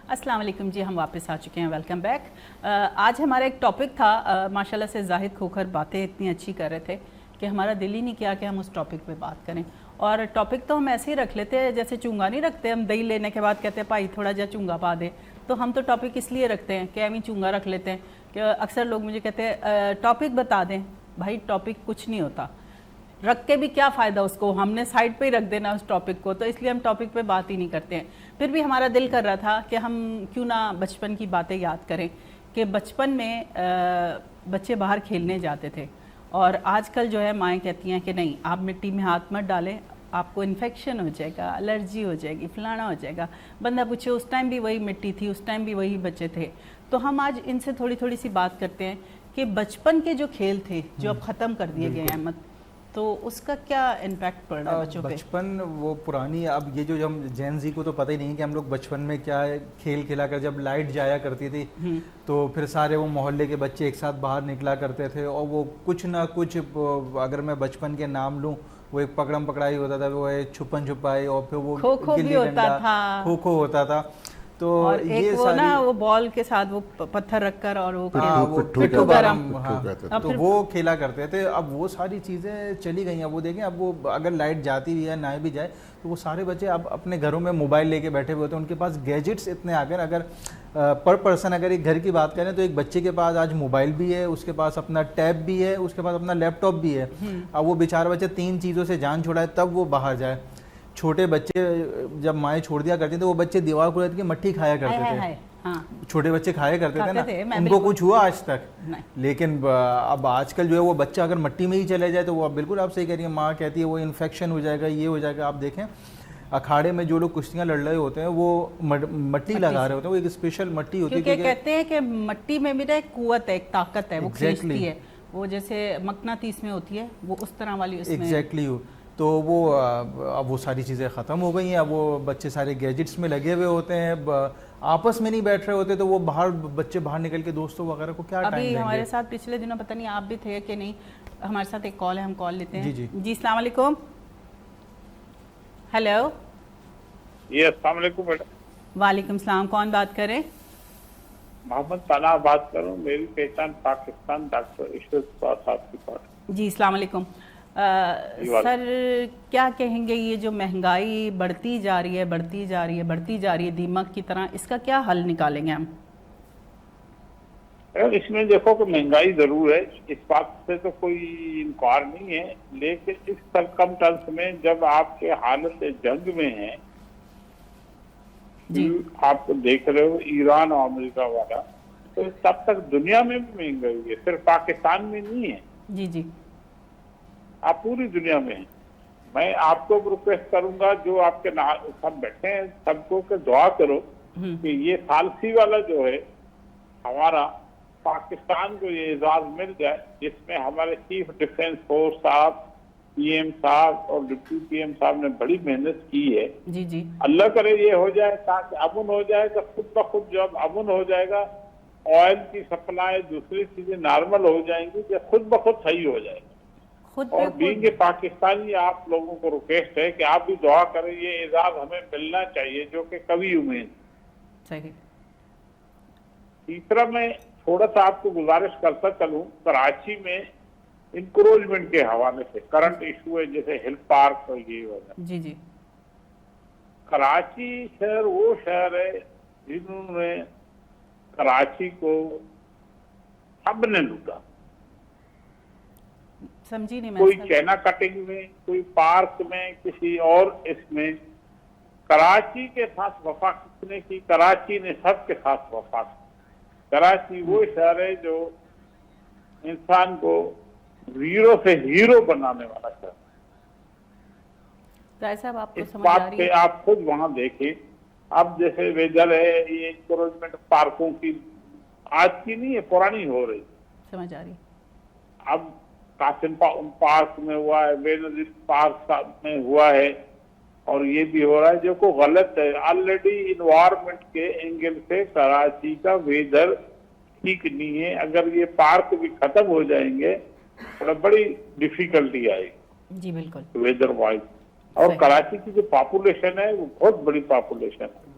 السلام علیکم جی، ہم واپس آ چکے ہیں، ویلکم بیک۔ آج ہمارا ایک ٹاپک تھا، ماشاءاللہ سے زاہد کھوکھر باتیں اتنی اچھی کر رہے تھے کہ ہمارا دل ہی نہیں کیا کہ ہم اس ٹاپک پہ بات کریں، اور ٹاپک تو ہم ایسے ہی رکھ لیتے ہیں جیسے چونگا نہیں رکھتے ہم، دہی لینے کے بعد کہتے ہیں بھائی تھوڑا جا چونگا پا دے، تو ہم تو ٹاپک اس لیے رکھتے ہیں کہ ایویں چونگا رکھ لیتے ہیں کہ اکثر لوگ مجھے کہتے ہیں ٹاپک بتا دیں. بھائی ٹاپک کچھ نہیں ہوتا, رکھ کے بھی کیا فائدہ, اس کو ہم نے سائڈ پہ ہی رکھ دینا اس ٹاپک کو, تو اس لیے ہم ٹاپک پہ بات ہی نہیں کرتے ہیں. پھر بھی ہمارا دل کر رہا تھا کہ ہم کیوں نہ بچپن کی باتیں یاد کریں کہ بچپن میں بچے باہر کھیلنے جاتے تھے, اور آج کل جو ہے مائیں کہتی ہیں کہ نہیں آپ مٹی میں ہاتھ مت ڈالیں, آپ کو انفیکشن ہو جائے گا, الرجی ہو جائے گی, فلانا ہو جائے گا. بندہ پوچھے اس ٹائم بھی وہی مٹی تھی, اس ٹائم بھی وہی بچے تھے. تو ہم آج ان سے تھوڑی سی بات کرتے ہیں کہ بچپن کے جو کھیل تھے جو اب ختم کر دیے گئے احمد, تو اس کا کیا امپیکٹ پڑ رہا ہے بچوں پہ؟ بچپن وہ پرانی, اب یہ جو ہم جین زی کو تو پتہ ہی نہیں کہ ہم لوگ بچپن میں کیا کھیل کھیلا کر, جب لائٹ جایا کرتی تھی تو پھر سارے وہ محلے کے بچے ایک ساتھ باہر نکلا کرتے تھے, اور وہ کچھ نہ کچھ, اگر میں بچپن کے نام لوں, وہ ایک پکڑم پکڑائی ہوتا تھا, وہ چھپن چھپائی, اور پھر وہ گلی ڈنڈا, کھوکھو ہوتا تھا. تو اور ایک وہ نا وہ بال کے ساتھ وہ پتھر رکھ کر اور وہ پٹھو گرم, تو وہ کھیلا کرتے تھے. اب وہ ساری چیزیں چلی گئی ہیں. وہ دیکھیں اب وہ اگر لائٹ جاتی بھی ہے نہ بھی جائے تو وہ سارے بچے اب اپنے گھروں میں موبائل لے کے بیٹھے ہوئے ہوتے ہیں, ان کے پاس گیجٹس اتنے آ گئے. اگر پر پرسن اگر ایک گھر کی بات کریں تو ایک بچے کے پاس آج موبائل بھی ہے, اس کے پاس اپنا ٹیب بھی ہے, اس کے پاس اپنا لیپ ٹاپ بھی ہے. اب وہ بیچارہ بچہ 3 چیزوں سے جان چھوڑائے تب وہ باہر جائے. چھوٹے بچے جب مائیں چھوڑ دیا کرتی تھے, وہ بچے دیوار کو رہتے کے مٹی کھایا کرتے تھے. چھوٹے بچے کھایا کرتے تھے نا, ان کو کچھ ہوا آج تک. لیکن اب آج کل جو ہے وہ بچہ اگر مٹی میں ہی چلے جائے تو وہ بالکل آپ صحیح کہہ رہی ہیں, ماں کہتی ہے وہ انفیکشن ہو جائے گا, یہ ہو جائے گا. آپ دیکھیں اکھاڑے میں جو لوگ کشتیاں لڑ رہے ہوتے ہیں وہ مٹی لگا رہے ہوتے ہیں, وہ ایک اسپیشل مٹی ہوتی ہے, کیونکہ کہتے ہیں کہ مٹی میں بھی ایک قوت ہے, ایک طاقت ہے, وہ کھینچتی ہے, وہ جیسے مقناطیس میں ہوتی ہے, وہ اس طرح والی اس میں. ایگزیکٹلی. تو وہ اب وہ ساری چیزیں ختم ہو گئی ہیں. اب وہ بچے سارے گیجٹس میں لگے ہوئے ہوتے ہیں, آپس میں نہیں بیٹھ رہے ہوتے, تو وہ بچے باہر نکل کے دوستوں وغیرہ کو کیا ٹائم دیں گے. ابھی ہمارے ساتھ پچھلے دنوں پتہ نہیں آپ بھی تھے کہ نہیں, ہمارے ساتھ ایک کال ہے, ہم کال لیتے ہیں. جی السلام علیکم. ہیلو. جی السلام علیکم بیٹا. وعلیکم السلام, کون بات کریں؟ محمد پناہ بات کروں, میری پہچان پاکستان, ڈاکٹر اشرف صاحب کی پاس. جی السلام علیکم. سر کیا کہیں گے, یہ جو مہنگائی بڑھتی جا رہی ہے دیمک کی طرح, اس کا کیا حل نکالیں گے ہم؟ اس میں دیکھو کہ مہنگائی ضرور ہے, اس بات سے تو کوئی انکار نہیں ہے, لیکن اس سرکمسٹنس میں جب آپ کے حالت جنگ میں ہیں, آپ کو دیکھ رہے ہو ایران اور امریکہ والا, تو تب تک دنیا میں بھی مہنگائی ہے, صرف پاکستان میں نہیں ہے. جی آپ پوری دنیا میں ہیں. میں آپ کو ریکویسٹ کروں گا, جو آپ کے سب بیٹھے ہیں سب کو, کہ دعا کرو کہ یہ ثالثی والا جو ہے ہمارا, پاکستان کو یہ اعزاز مل جائے, جس میں ہمارے چیف ڈیفینس فورس صاحب, پی ایم صاحب اور ڈپٹی پی ایم صاحب نے بڑی محنت کی ہے. جی اللہ کرے یہ ہو جائے, تاکہ امن ہو جائے. تو خود بخود جب امن ہو جائے گا, آئل کی سپلائی, دوسری چیزیں نارمل ہو جائیں گی, کہ خود بخود صحیح ہو جائے گا. اور بینگ پاکستانی آپ لوگوں کو ریکویسٹ ہے کہ آپ بھی دعا کریں, یہ اعزاز ہمیں ملنا چاہیے جو کہ کبھی امید. صحیح. تیسرا میں تھوڑا سا آپ کو گزارش کرتا چلوں, کراچی میں انکروچمنٹ کے حوالے سے کرنٹ ایشو ہے, جیسے ہل پارک اور یہ وغیرہ. جی کراچی شہر وہ شہر ہے جنہوں نے کراچی کو سب نے لوٹا. سمجھی نہیں, کوئی چائنا کٹنگ میں, کوئی پارک میں, کسی اور اس میں. کراچی کے ساتھ وفا کس نے کی؟ کراچی نے سب کے ساتھ وفا کی. کراچی وہ شہر ہے جو انسان کو زیرو سے ہیرو بنانے والا شہر. اس بات پہ آپ خود وہاں دیکھیں. اب جیسے ویدر ہے, یہ انکروچمنٹ پارکوں کی آج کی نہیں ہے, پرانی ہو رہی. سمجھ آ رہی. اب قاسم پارک میں ہوا ہے, بینظیر پارک میں ہوا ہے, اور یہ بھی ہو رہا ہے جو کو غلط ہے. آلریڈی انوائرمنٹ کے اینگل سے کراچی کا ویدر ٹھیک نہیں ہے. اگر یہ پارک بھی ختم ہو جائیں گے تو بڑی ڈیفیکلٹی آئے گی. جی بالکل, ویدر وائز. اور کراچی کی جو پاپولیشن ہے وہ بہت بڑی پاپولیشن ہے.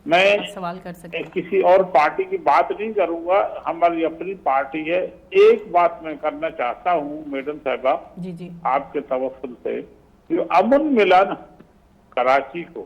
میں سوال کر سکتے کسی اور پارٹی کی بات نہیں کروں گا, ہماری اپنی پارٹی ہے. ایک بات میں کرنا چاہتا ہوں میڈم صاحبہ, جی آپ کے توسل سے, جو امن ملا نا کراچی کو,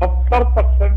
70%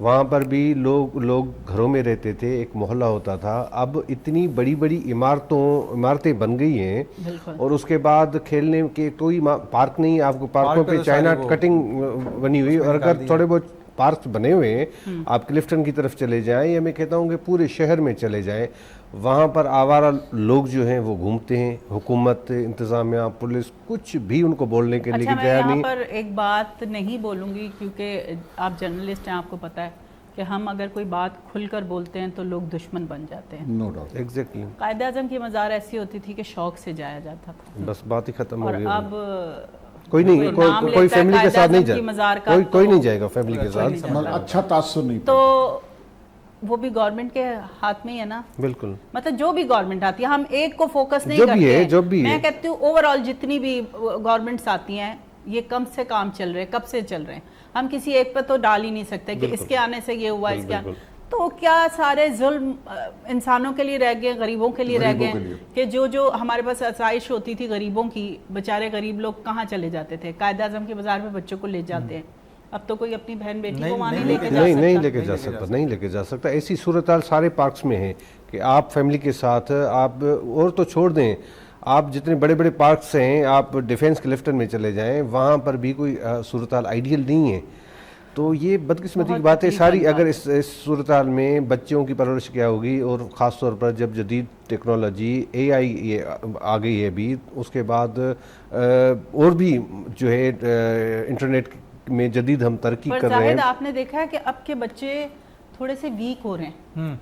وہاں پر بھی لوگ گھروں میں رہتے تھے, ایک محلہ ہوتا تھا. اب اتنی بڑی بڑی عمارتیں بن گئی ہیں, اور اس کے بعد کھیلنے کے کوئی پارک نہیں. آپ کو پارکوں پہ چائنا کٹنگ بنی ہوئی, اور اگر تھوڑے بہت پارکس بنے ہوئے ہیں, آپ کلفٹن کی طرف چلے جائیں, یا میں کہتا ہوں کہ پورے شہر میں چلے جائیں, وہاں پر آوارہ لوگ جو ہیں وہ گھومتے ہیں. حکومت, انتظامیہ, پولیس کچھ بھی ان کو بولنے کے لیے تیار نہیں. میں یہاں پر ایک بات نہیں بولوں گی, کیونکہ آپ جرنلسٹ ہیں, آپ کو پتہ ہے کہ ہم اگر کوئی بات کھل کر بولتے ہیں تو لوگ دشمن بن جاتے ہیں. No doubt. Exactly. Quaid Azam کی مزار ایسی ہوتی تھی کہ شوق سے جایا جاتا تھا, بس بات ہی ختم ہو اور گئی. اب کوئی نہیں, کوئی فیملی کے ساتھ نہیں جائے, کوئی نہیں جائے گا فیملی کے ساتھ. اچھا تاثر نہیں. تو وہ بھی گورنمنٹ کے ہاتھ میں ہی ہے نا. بالکل. مطلب جو بھی گورنمنٹ آتی ہے, ہم ایک کو فوکس نہیں کرتے ہیں. میں کہتی ہوں اوور آل جتنی بھی گورنمنٹس آتی ہیں, یہ کم سے کام چل رہے, کب سے چل رہے ہیں. ہم کسی ایک پہ تو ڈال ہی نہیں سکتے کہ اس کے آنے سے یہ ہوا, اس کے تو کیا سارے ظلم انسانوں کے لیے رہ گئے, غریبوں کے لیے رہ گئے, کہ جو ہمارے پاس آسائش ہوتی تھی غریبوں کی, بیچارے غریب لوگ کہاں چلے جاتے تھے. قائد اعظم کی بازار میں بچوں کو لے جاتے ہیں, اب تو کوئی اپنی بہن بیٹی کو وہاں نہیں لے کے جا سکتا. ایسی صورتحال سارے پارکس میں ہے کہ آپ فیملی کے ساتھ, آپ اور تو چھوڑ دیں, آپ جتنے بڑے بڑے پارکس ہیں, آپ ڈیفینس کلفٹن میں چلے جائیں, وہاں پر بھی کوئی صورتحال آئیڈیل نہیں ہے. تو یہ بدقسمتی کی بات ہے ساری. اگر اس صورتحال میں بچوں کی پرورش کیا ہوگی, اور خاص طور پر جب جدید ٹیکنالوجی AI یہ آ گئی ہے ابھی, اس کے بعد اور بھی جو ہے انٹرنیٹ میں جدید ہم ترقی کر رہے ہیں. آپ نے دیکھا ہے کہ اب کے بچے تھوڑے سے ویک ہو رہے ہیں.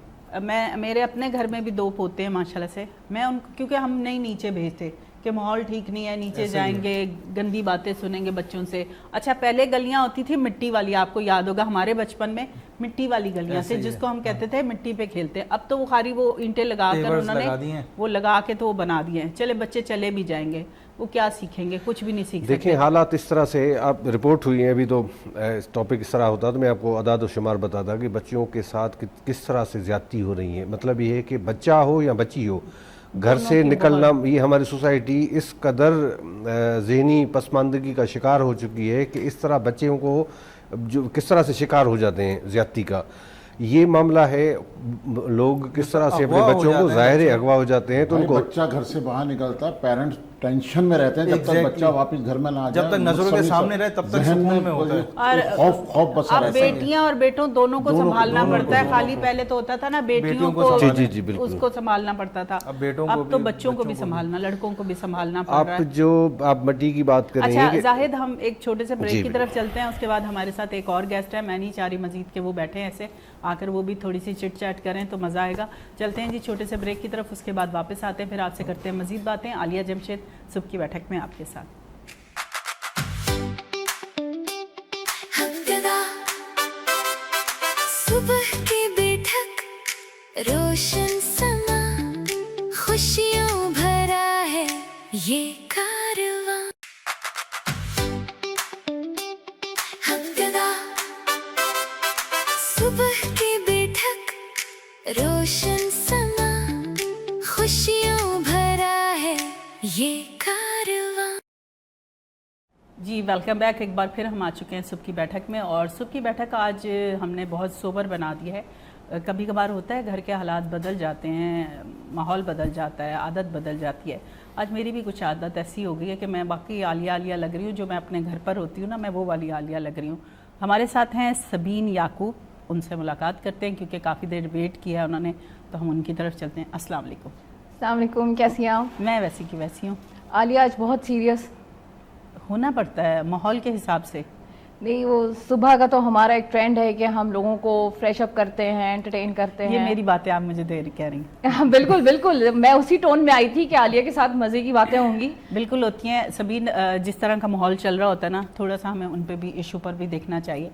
میرے اپنے گھر میں بھی 2 پوتے ہیں ماشاءاللہ سے. میں ان کیونکہ ہم نہیں نیچے بھیجتے کہ ماحول ٹھیک نہیں ہے, نیچے جائیں گے, گندی باتیں سنیں گے بچوں سے. اچھا پہلے گلیاں ہوتی تھی مٹی والی, آپ کو یاد ہوگا ہمارے بچپن میں مٹی والی گلیاں تھیں جس کو ہم کہتے تھے مٹی پہ کھیلتے. اب تو وہ خالی وہ اینٹیں لگا کر انہوں نے وہ لگا کے تو وہ بنا دیے ہیں. چلے بچے چلے بھی جائیں گے, وہ کیا سیکھیں گے, کچھ بھی نہیں سیکھ سکتے. دیکھیں حالات اس طرح سے اب رپورٹ ہوئی ہیں ابھی, تو ٹاپک اس طرح ہوتا تو میں آپ کو اعداد و شمار بتاتا کہ بچوں کے ساتھ کس طرح سے زیادتی ہو رہی ہے. مطلب یہ ہے کہ بچہ ہو یا بچی ہو, گھر سے نکلنا, یہ ہماری سوسائٹی اس قدر ذہنی پسماندگی کا شکار ہو چکی ہے کہ اس طرح بچوں کو جو کس طرح سے شکار ہو جاتے ہیں زیادتی کا. یہ معاملہ ہے, لوگ کس طرح سے اپنے بچوں کو ظاہر اغوا ہو جاتے ہیں. تو ان کو بچہ گھر سے باہر نکلتا, پیرنٹس ٹینشن میں رہتے ہیں جب تک بچہ واپس گھر میں نہ آ جائے, جب تک نظروں کے سامنے رہے تب تک سکون میں ہوتا ہے. خوف بسا رہتا ہے. بیٹیاں اور بیٹوں دونوں کو سنبھالنا پڑتا ہے. خالی پہلے تو ہوتا تھا نا بیٹیوں کو اس کو سنبھالنا پڑتا تھا, اب تو بچوں کو بھی سنبھالنا, لڑکوں کو بھی سنبھالنا پڑ رہا ہے. آپ جو آپ مٹی کی بات کر رہے ہیں. اچھا زاہد, ہم ایک چھوٹے سے بریک کی طرف چلتے ہیں, اس کے بعد ہمارے ساتھ ایک اور گیسٹ ہے. میں نہیں چاہ رہی مزید کہ وہ بیٹھے ایسے, آ کر وہ بھی تھوڑی سی چٹ چیٹ کریں تو مزہ آئے گا. چلتے ہیں جی چھوٹے سے بریک کی طرف, اس کے بعد واپس آتے ہیں, پھر آپ سے کرتے ہیں مزید باتیں. عالیہ جمشید صبح کی بیٹھک میں آپ کے ساتھ. صبح کی بیٹھک, روشن سما, خوشیوں بھرا ہے یہ کارواں. صبح کی بیٹھک, روشن سما, خوشیوں بھرا ہے یہ کارواں. جی ویلکم بیک. ایک بار پھر ہم آ چکے ہیں صبح کی بیٹھک میں, اور صبح کی بیٹھک آج ہم نے بہت سوبر بنا دی ہے. کبھی کبھار ہوتا ہے گھر کے حالات بدل جاتے ہیں, ماحول بدل جاتا ہے, عادت بدل جاتی ہے. آج میری بھی کچھ عادت ایسی ہو گئی ہے کہ میں باقی عالیہ لگ رہی ہوں, جو میں اپنے گھر پر ہوتی ہوں نا, میں وہ والی عالیہ لگ رہی ہوں. ہمارے ساتھ ہیں سبین یعقوب, ان سے ملاقات کرتے ہیں کیونکہ کافی دیر ویٹ کیا ہے انہوں نے, تو ہم ان کی طرف چلتے ہیں. السلام علیکم. السلام علیکم, کیسی ہیں آپ؟ میں ویسی کی ویسی ہوں. عالیہ آج بہت سیریس ہونا پڑتا ہے ماحول کے حساب سے. نہیں, وہ صبح کا تو ہمارا ایک ٹرینڈ ہے کہ ہم لوگوں کو فریش اپ کرتے ہیں, انٹرٹین کرتے ہیں. یہ میری باتیں آپ مجھے دیر کہہ رہی ہیں. بالکل بالکل, میں اسی ٹون میں آئی تھی کہ عالیہ کے ساتھ مزے کی باتیں ہوں گی. بالکل ہوتی ہیں سبین. جس طرح کا ماحول چل رہا ہوتا ہے نا, تھوڑا سا ہمیں ان پہ بھی ایشو پر بھی دیکھنا چاہیے.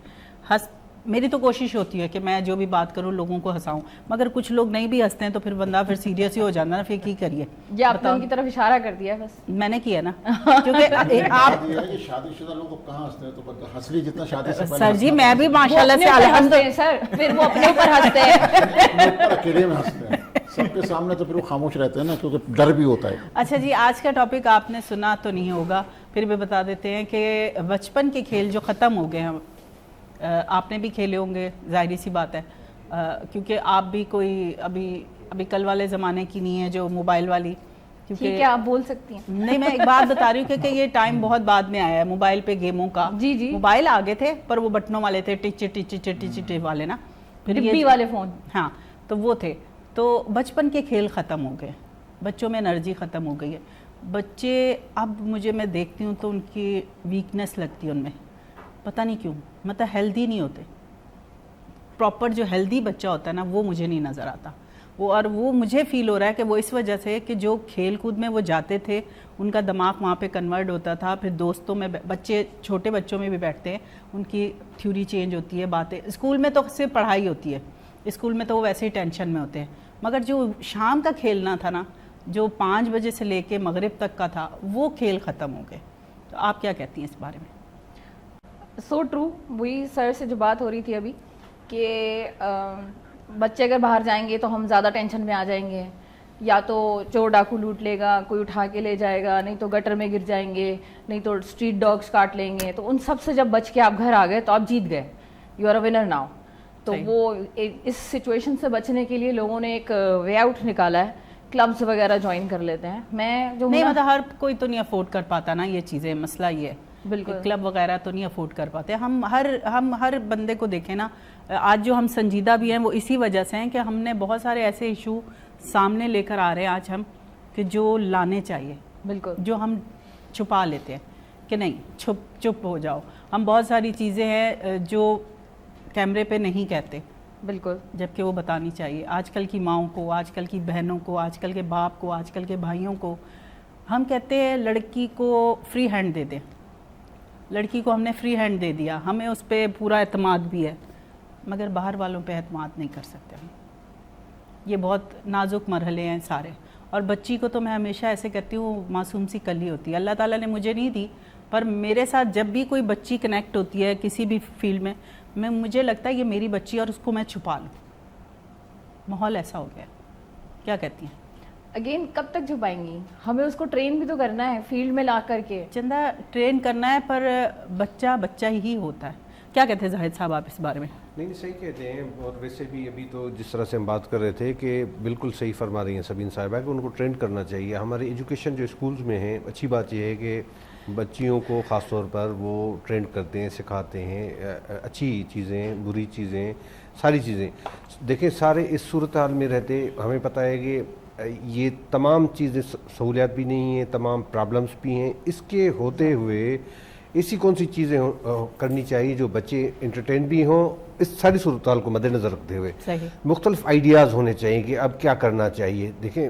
میری تو کوشش ہوتی ہے کہ میں جو بھی بات کروں لوگوں کو ہنساؤں, مگر کچھ لوگ نہیں بھی ہنستے ہیں تو پھر بندہ پھر سیریس ہی ہو جانا نا, پھر کی کریے. یہ آپ نے ان کی طرف اشارہ کر دیا, بس میں نے کیا نا, کیونکہ آپ شادی شدہ لوگ کہاں ہنستے ہیں, تو ہنس لی جتنا شادی سے سر جی, میں بھی ماشاءاللہ سے الحمدللہ سر, پھر وہ اپنے اوپر ہنستے ہیں, اکیلے میں ہنستے ہیں, سب کے سامنے تو پھر وہ خاموش رہتے ہیں نا, کیونکہ ڈر بھی ہوتا ہے. اچھا جی, آج کا ٹاپک آپ نے سنا تو نہیں ہوگا, پھر بھی بتا دیتے ہیں کہ بچپن کے کھیل جو ختم ہو گئے ہیں, آپ نے بھی کھیلے ہوں گے، ظاہری سی بات ہے، کیونکہ آپ بھی کوئی ابھی کل والے زمانے کی نہیں ہے جو موبائل والی. ٹھیک ہے آپ بول سکتی ہیں. نہیں میں ایک بات بتا رہی ہوں کہ یہ ٹائم بہت بعد میں آیا ہے موبائل پہ گیموں کا. جی جی موبائل آگے تھے پر وہ بٹنوں والے تھے، ٹچ ٹچ ٹچ ٹچ والے نا، ڈبی والے فون. ہاں تو وہ تھے. تو بچپن کے کھیل ختم ہو گئے، بچوں میں انرجی ختم ہو گئی ہے. بچے اب میں دیکھتی ہوں تو ان کی ویکنس لگتی ہے ان میں، پتہ نہیں کیوں، مطلب ہیلدی نہیں ہوتے. پراپر جو ہیلدی بچہ ہوتا ہے نا وہ مجھے نہیں نظر آتا. اور وہ مجھے فیل ہو رہا ہے کہ وہ اس وجہ سے کہ جو کھیل کود میں وہ جاتے تھے ان کا دماغ وہاں پہ کنورٹ ہوتا تھا. پھر دوستوں میں بچے چھوٹے بچوں میں بھی بیٹھتے ہیں، ان کی تھیوری چینج ہوتی ہے، باتیں. اسکول میں تو صرف پڑھائی ہوتی ہے، اسکول میں تو وہ ویسے ہی ٹینشن میں ہوتے ہیں. مگر جو شام کا کھیلنا تھا نا، جو 5 بجے سے لے کے مغرب تک کا تھا، وہ کھیل ختم ہو گئے. تو آپ کیا کہتی ہیں اس بارے میں؟ So true. وہی سر سے جو بات ہو رہی تھی ابھی کہ بچے اگر باہر جائیں گے تو ہم زیادہ ٹینشن میں آ جائیں گے، یا تو چور ڈاکو لوٹ لے گا، کوئی اٹھا کے لے جائے گا، نہیں تو گٹر میں گر جائیں گے، نہیں تو اسٹریٹ ڈاگس کاٹ لیں گے. تو ان سب سے جب بچ کے آپ گھر آ گئے تو آپ جیت گئے، you are a winner now. تو وہ اس سچویشن سے بچنے کے لیے لوگوں نے ایک وے آؤٹ نکالا ہے، کلبز وغیرہ جوائن کر لیتے ہیں. میں جو نہیں مطلب ہر کوئی تو نہیں افورڈ کر پاتا نا یہ چیزیں، مسئلہ یہ ہے. بالکل کلب وغیرہ تو نہیں افورڈ کر پاتے. ہم ہر بندے کو دیکھیں نا، آج جو ہم سنجیدہ بھی ہیں وہ اسی وجہ سے ہیں کہ ہم نے بہت سارے ایسے ایشو سامنے لے کر آ رہے ہیں آج ہم کہ جو لانے چاہیے، بالکل، جو ہم چھپا لیتے ہیں کہ نہیں چپ ہو جاؤ. ہم بہت ساری چیزیں ہیں جو کیمرے پہ نہیں کہتے، بالکل، جبکہ وہ بتانی چاہیے. آج کل کی ماؤں کو، آج کل کی بہنوں کو، آج کل کے باپ کو، آج کل کے بھائیوں کو ہم کہتے ہیں لڑکی کو فری ہینڈ دے دیں. لڑکی کو ہم نے فری ہینڈ دے دیا، ہمیں اس پہ پورا اعتماد بھی ہے، مگر باہر والوں پہ اعتماد نہیں کر سکتے ہم. یہ بہت نازک مرحلے ہیں سارے. اور بچی کو تو میں ہمیشہ ایسے کہتی ہوں معصوم سی کلی ہوتی ہے. اللہ تعالیٰ نے مجھے نہیں دی، پر میرے ساتھ جب بھی کوئی بچی کنیکٹ ہوتی ہے کسی بھی فیلڈ میں مجھے لگتا ہے یہ میری بچی اور اس کو میں چھپا لوں. ماحول ایسا ہو گیا. کیا کہتی ہیں؟ اگین کب تک چھپائیں گی؟ ہمیں اس کو ٹرین بھی تو کرنا ہے فیلڈ میں لا کر کے. چندہ ٹرین کرنا ہے پر بچہ ہی ہوتا ہے. کیا کہتے ہیں زاہد صاحب آپ اس بارے میں؟ نہیں صحیح کہتے ہیں. اور ویسے بھی ابھی تو جس طرح سے ہم بات کر رہے تھے کہ بالکل صحیح فرما رہی ہیں سبین صاحبہ کہ ان کو ٹرینڈ کرنا چاہیے. ہماری ایجوکیشن جو اسکولز میں ہے، اچھی بات یہ ہے کہ بچیوں کو خاص طور پر وہ ٹرینڈ کرتے ہیں، سکھاتے ہیں اچھی چیزیں، بری چیزیں، ساری چیزیں. دیکھیں سارے اس صورتحال میں رہتے ہمیں پتہ ہے کہ یہ تمام چیزیں سہولیات بھی نہیں ہیں، تمام پرابلمس بھی ہیں. اس کے ہوتے ہوئے ایسی کون سی چیزیں کرنی چاہیے جو بچے انٹرٹین بھی ہوں، اس ساری صورتحال کو مد نظر رکھتے ہوئے. مختلف آئیڈیاز ہونے چاہیے کہ اب کیا کرنا چاہیے. دیکھیں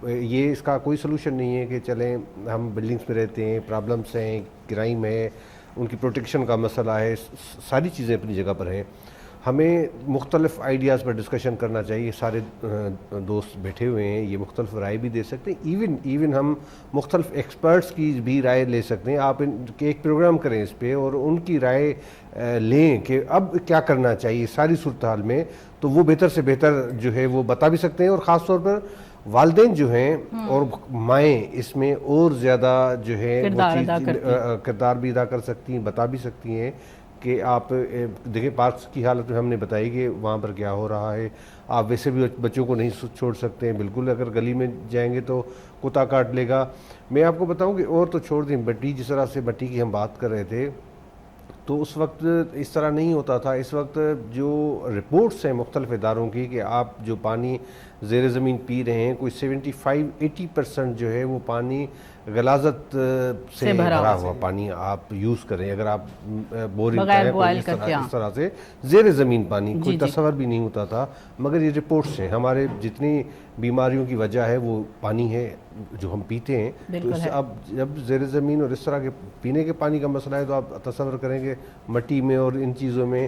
اس کا کوئی سلوشن نہیں ہے کہ چلیں ہم بلڈنگس میں رہتے ہیں، پرابلمس ہیں، کرائم ہے، ان کی پروٹیکشن کا مسئلہ ہے، ساری چیزیں اپنی جگہ پر ہیں. ہمیں مختلف آئیڈیاز پر ڈسکشن کرنا چاہیے. سارے دوست بیٹھے ہوئے ہیں، یہ مختلف رائے بھی دے سکتے ہیں. ایون ہم مختلف ایکسپرٹس کی بھی رائے لے سکتے ہیں. آپ ایک پروگرام کریں اس پہ اور ان کی رائے لیں کہ اب کیا کرنا چاہیے ساری صورتحال میں، تو وہ بہتر سے بہتر جو ہے وہ بتا بھی سکتے ہیں. اور خاص طور پر والدین جو ہیں اور مائیں اس میں اور زیادہ جو ہے کردار بھی ادا کر سکتی ہیں، بتا بھی سکتی ہیں کہ آپ دیکھیں پارکس کی حالت میں ہم نے بتائی کہ وہاں پر کیا ہو رہا ہے. آپ ویسے بھی بچوں کو نہیں چھوڑ سکتے ہیں بالکل. اگر گلی میں جائیں گے تو کتا کاٹ لے گا. میں آپ کو بتاؤں کہ اور تو چھوڑ دیں، بٹی جس طرح سے بٹی کی ہم بات کر رہے تھے تو اس وقت اس طرح نہیں ہوتا تھا. اس وقت جو رپورٹس ہیں مختلف اداروں کی کہ آپ جو پانی زیر زمین پی رہے ہیں، کوئی 75-80% جو ہے وہ پانی غلاظت سے بھرا ہوا پانی آپ یوز کریں. اگر آپ بورنگ اس طرح سے زیر زمین پانی کوئی تصور بھی نہیں ہوتا تھا. مگر یہ رپورٹس ہیں، ہمارے جتنی بیماریوں کی وجہ ہے وہ پانی ہے جو ہم پیتے ہیں. تو اب جب زیر زمین اور اس طرح کے پینے کے پانی کا مسئلہ ہے تو آپ تصور کریں کہ مٹی میں اور ان چیزوں میں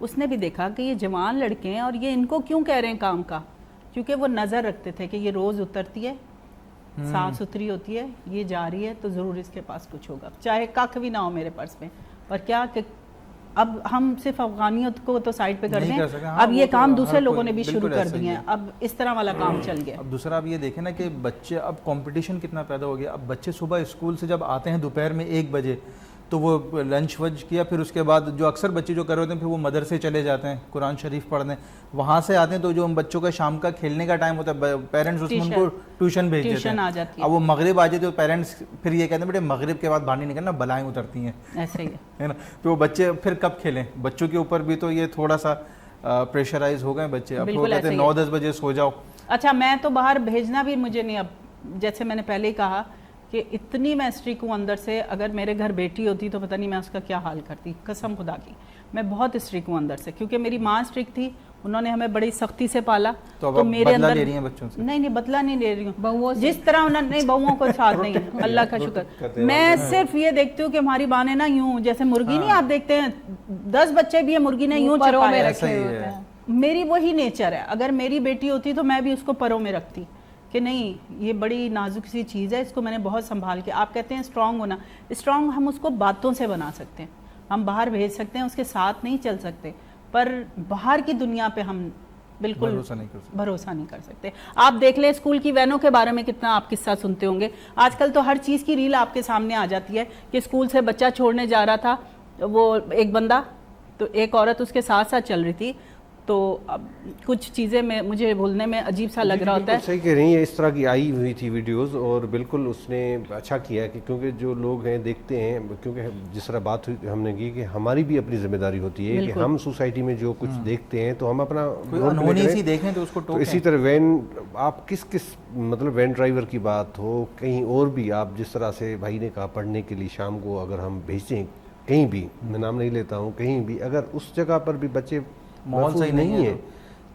اس نے بھی دیکھا کہ یہ جوان لڑکے ہیں اور یہ ان کو کیوں کہہ رہے ہیں کام کا, کیونکہ وہ نظر رکھتے تھے کہ یہ روز اترتی ہے, صاف ستھری ہوتی ہے, یہ جا رہی ہے تو ضرور اس کے پاس کچھ ہوگا, چاہے کھ بھی نہ ہو میرے پرس میں. پر کیا کہ اب ہم صرف افغانیت کو تو سائڈ پہ کر دیں, اب یہ کام دوسرے لوگوں نے بھی شروع کر دیے ہیں, اب اس طرح والا کام چل گیا. اب دوسرا آپ یہ دیکھیں نا کہ بچے, اب کمپٹیشن کتنا پیدا ہو گیا. اب بچے صبح اسکول سے جب آتے ہیں دوپہر میں 1 بجے تو وہ لنچ وج کیا, پھر اس کے بعد جو اکثر بچے جو کر رہے ہوتے ہیں پھر وہ مدرسے چلے جاتے ہیں قرآن شریف پڑھنے, وہاں سے آتے ہیں تو جو بچوں کا شام کا کھیلنے کا ٹائم ہوتا ہے پیرنٹس اس میں ان کو ٹیوشن بھیج دیتے ہیں. اب وہ مغرب آ جاتے تو پیرنٹس پھر یہ کہتے ہیں بیٹے مغرب کے بعد باہر نہیں نکلنا, بلائیں اترتی ہیں, ایسے ہی ہے نا. تو وہ بچے پھر کب کھیلیں, بچوں کے اوپر بھی تو یہ تھوڑا سا پریشرائز ہو گئے بچے. اب وہ کہتے ہیں 9-10 بجے سو جاؤ. اچھا میں تو باہر بھیجنا بھی مجھے نہیں, اب جیسے میں نے پہلے ہی کہا کہ اتنی میں اسٹرک ہوں اندر سے, اگر میرے گھر بیٹی ہوتی تو پتہ نہیں میں اس کا کیا حال کرتی, قسم خدا کی. میں بہت اسٹرک ہوں اندر سے, کیونکہ میری ماں اسٹرک تھی, انہوں نے ہمیں بڑی سختی سے پالا. تو میرے اندر لے رہی ہیں بچوں سے؟ نہیں بدلہ نہیں لے رہی ہوں بہوؤں, جس طرح انہوں نے بہوؤں کو ساتھ نہیں, اللہ کا شکر. میں صرف یہ دیکھتی ہوں کہ ہماری ماں نے نا یوں جیسے مرغی نہیں آپ دیکھتے ہیں 10 بچے بھی ہیں, مرغی نے یوں چپائے رکھے ہوتے ہیں. میری وہی نیچر ہے. اگر میری بیٹی ہوتی تو میں بھی اس کو پروں میں رکھتی کہ نہیں یہ بڑی نازک سی چیز ہے, اس کو میں نے بہت سنبھال کے. آپ کہتے ہیں اسٹرانگ ہونا, اسٹرانگ ہم اس کو باتوں سے بنا سکتے ہیں, ہم باہر بھیج سکتے ہیں, اس کے ساتھ نہیں چل سکتے, پر باہر کی دنیا پہ ہم بالکل بھروسہ نہیں کر سکتے. آپ دیکھ لیں اسکول کی وینوں کے بارے میں کتنا آپ قصہ سنتے ہوں گے. آج کل تو ہر چیز کی ریل آپ کے سامنے آ جاتی ہے کہ اسکول سے بچہ چھوڑنے جا رہا تھا وہ ایک بندہ, تو ایک عورت اس کے ساتھ ساتھ چل رہی تھی. تو اب کچھ چیزیں میں مجھے بولنے میں عجیب سا لگ رہا ہوتا ہے. صحیح کہہ رہی ہیں, اس طرح کی آئی ہوئی تھی ویڈیوز, اور بالکل اس نے اچھا کیا کہ کیونکہ جو لوگ ہیں دیکھتے ہیں, کیونکہ جس طرح بات ہم نے کی کہ ہماری بھی اپنی ذمہ داری ہوتی ہے کہ ہم سوسائٹی میں جو کچھ دیکھتے ہیں تو ہم اپنا دیکھیں تو اس کو ٹوکیں. اسی طرح وین, آپ کس مطلب وین ڈرائیور کی بات ہو, کہیں اور بھی آپ جس طرح سے بھائی نے کہا پڑھنے کے لیے شام کو اگر ہم بھیجیں کہیں بھی, میں نام نہیں لیتا ہوں, کہیں بھی اگر اس جگہ پر بھی بچے ماحول صحیح نہیں ہے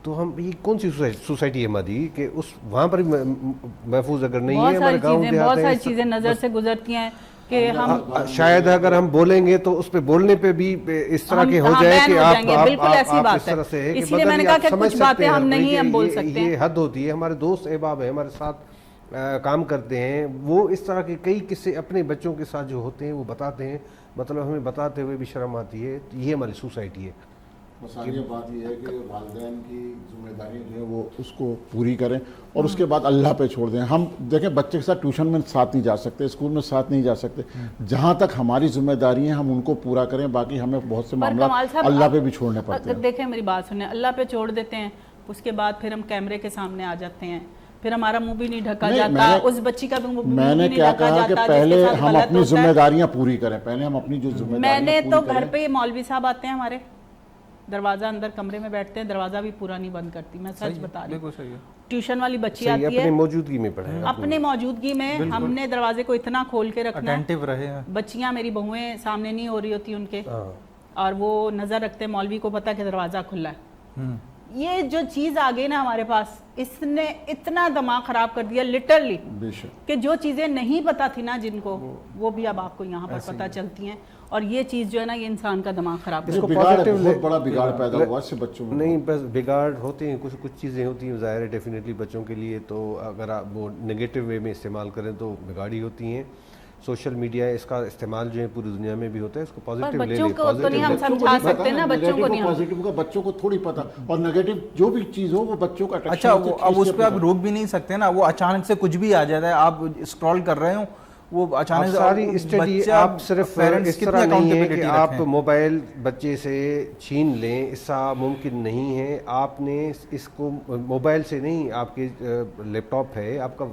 تو ہم یہ کون سی سوسائٹی ہے ہماری کہ اس وہاں پر محفوظ اگر نہیں ہے. ہمارے گاؤں بہت ساری چیزیں نظر سے گزرتی ہیں کہ ہم شاید اگر ہم بولیں گے تو اس پہ بولنے پہ بھی اس طرح کے ہو جائے کہ آپ بالکل ایسی بات ہے. اس لیے میں نے کہا کہ کچھ باتیں ہم نہیں ہم بول سکتے ہیں. یہ حد ہوتی ہے. ہمارے دوست احباب ہیں, ہمارے ساتھ کام کرتے ہیں, وہ اس طرح کے کئی قصے اپنے بچوں کے ساتھ جو ہوتے ہیں وہ بتاتے ہیں, مطلب ہمیں بتاتے ہوئے بھی شرم آتی ہے. یہ ہماری سوسائٹی ہے. یہ بات یہ ہے کہ والدین کی ذمہ داری جو ہے وہ اس کو پوری کریں اور اس کے بعد اللہ پہ چھوڑ دیں. ہم دیکھیں بچے کے ساتھ ٹیوشن میں ساتھ نہیں جا سکتے, اسکول میں ساتھ نہیں جا سکتے, جہاں تک ہماری ذمہ داری ہیں ہم ان کو پورا کریں, باقی ہمیں بہت سے معاملات اللہ پہ بھی چھوڑنے پڑتے ہیں. دیکھیں میری بات سنیں, اللہ پہ چھوڑ دیتے ہیں, اس کے بعد پھر ہم کیمرے کے سامنے آ جاتے ہیں, پھر ہمارا منہ بھی نہیں ڈھکا جاتا, اس بچی کا بھی منہ میں نے کیا کہا کہ پہلے ہم اپنی ذمہ داریاں پوری کریں, پہلے ہم اپنی جو ذمہ میں نے تو گھر پہ مولوی صاحب آتے ہیں ہمارے, دروازہ اندر کمرے میں بیٹھتے ہیں, دروازہ بھی پورا نہیں بند کرتی, میں سچ بتا رہی ہوں. ٹیوشن والی بچی آتی ہے, اپنی موجودگی میں پڑھیں, اپنے موجودگی میں ہم نے دروازے کو اتنا کھول کے رکھنا ہے. بچیاں میری بہویں سامنے نہیں ہو رہی ہوتی ان کے, اور وہ نظر رکھتے ہیں, مولوی کو پتا کہ دروازہ کھلا ہے. یہ جو چیز آ گئی نا ہمارے پاس, اس نے اتنا دماغ خراب کر دیا لٹرلی, کہ جو چیزیں نہیں پتا تھی نا جن کو, وہ بھی اب آپ کو یہاں پر پتا چلتی ہیں. اور یہ چیز جو ہے نا یہ انسان کا دماغ خراب ہے. بہت بڑا بگاڑ پیدا ہوا سے بچوں میں. نہیں بس بگاڑ ہوتے ہیں, کچھ چیزیں ہوتی ہیں ظاہر ہے ڈیفینیٹلی بچوں کے لیے, تو اگر آپ وہ نگیٹو وے میں استعمال کریں تو بگاڑی ہوتی ہیں. سوشل میڈیا اس کا استعمال جو ہے پوری دنیا میں بھی ہوتا ہے, اس کو پازیٹیو لے لیں. بچوں کو تو نہیں ہم سمجھا سکتے نا, بچوں کو نہیں, پازیٹیو کا بچوں کو تھوڑی پتہ, اور نیگیٹو جو بھی چیز ہو وہ بچوں کا. اچھا اب اس پہ آپ روک بھی نہیں سکتے نا, وہ اچانک سے کچھ بھی آ جاتا ہے, آپ اسکرول کر رہے ہوں وہ اچانک سے ساری اسٹڈی, آپ صرف اس طرح نہیں ہے کہ آپ موبائل بچے سے چھین لیں, ایسا ممکن نہیں ہے. آپ نے اس کو موبائل سے نہیں, آپ کے لیپ ٹاپ ہے, آپ کا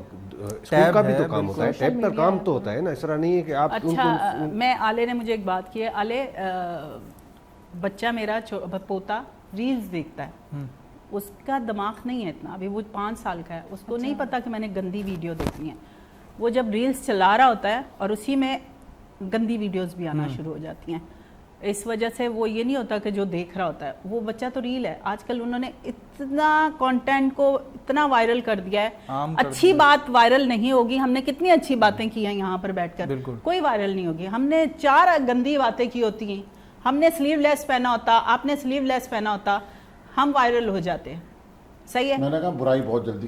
اسکول کا بھی تو کام ہوتا ہے, ٹیب پر کام تو ہوتا ہے نا, اس طرح نہیں ہے کہ آپ. اچھا میں آلے نے مجھے ایک بات کی ہے, آلے بچہ میرا پوتا ریلز دیکھتا ہے, اس کا دماغ نہیں ہے اتنا, ابھی وہ 5 سال کا ہے, اس کو نہیں پتا کہ میں نے گندی ویڈیو دیکھنی ہے. وہ جب ریلز چلا رہا ہوتا ہے اور اسی میں گندی ویڈیوز بھی آنا شروع ہو جاتی ہیں, اس وجہ سے وہ یہ نہیں ہوتا کہ جو دیکھ رہا ہوتا ہے وہ بچہ تو ریل ہے. آج کل انہوں نے اتنا کنٹینٹ کو اتنا وائرل کر دیا ہے, اچھی بات وائرل نہیں ہوگی. ہم نے کتنی اچھی باتیں کی ہیں یہاں پر بیٹھ کر, کوئی وائرل نہیں ہوگی. ہم نے 4 گندی باتیں کی ہوتی ہیں ہم نے سلیو لیس پہنا ہوتا, آپ نے سلیو لیس پہنا ہوتا, ہم وائرل ہو جاتے ہیں. صحیح ہے, میں نے کہا برائی بہت جلدی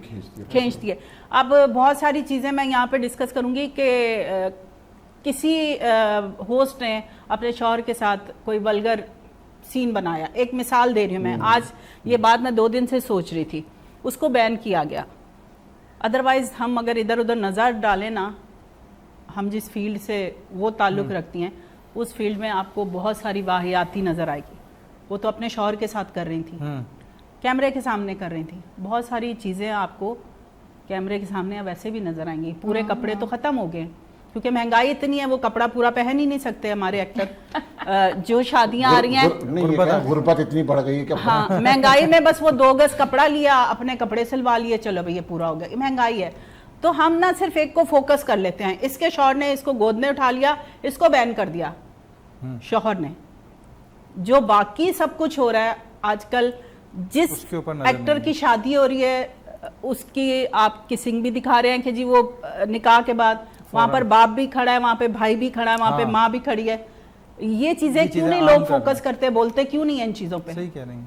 کھینچتی ہے. اب بہت ساری چیزیں میں یہاں پہ ڈسکس کروں گی کہ کسی ہوسٹ نے اپنے شوہر کے ساتھ کوئی ولگر سین بنایا, ایک مثال دے رہی ہوں میں, آج یہ بات میں 2 دن سے سوچ رہی تھی, اس کو بین کیا گیا. ادروائز ہم اگر ادھر ادھر نظر ڈالیں نا, ہم جس فیلڈ سے وہ تعلق رکھتی ہیں اس فیلڈ میں آپ کو بہت ساری واحیاتی نظر آئے گی. وہ تو اپنے شوہر کے ساتھ کر رہی تھیں, کیمرے کے سامنے کر رہی تھیں, بہت ساری چیزیں آپ کو کیمرے کے سامنے ویسے بھی نظر آئیں گی. پورے کپڑے تو ختم ہو گئے کیونکہ مہنگائی اتنی ہے, وہ کپڑا پورا پہن ہی نہیں سکتے ہمارے ایکٹر. جو شادیاں آ رہی ہیں, غربت اتنی بڑھ گئی ہے کہ ہاں مہنگائی میں بس وہ 2 گز کپڑا لیا, اپنے کپڑے سلوا لیے, چلو بھئی یہ پورا ہو گیا. یہ مہنگائی ہے. تو ہم نہ صرف ایک کو فوکس کر لیتے ہیں, اس کے شوہر نے اس کو گود میں اٹھا لیا, اس کو بین کر دیا شوہر نے. جو باقی سب کچھ ہو رہا ہے آج کل, جس ایکٹر کی شادی ہو رہی ہے اس کی آپ کسنگ بھی دکھا رہے ہیں کہ جی وہ نکاح کے بعد وہاں پر باپ بھی کھڑا ہے, وہاں پہ بھائی بھی کھڑا ہے, وہاں پہ ماں بھی کھڑی ہے. یہ چیزیں کیوں نہیں لوگ فوکس کرتے, بولتے کیوں نہیں ہیں ان چیزوں پہ؟ صحیح کہہ رہی ہیں.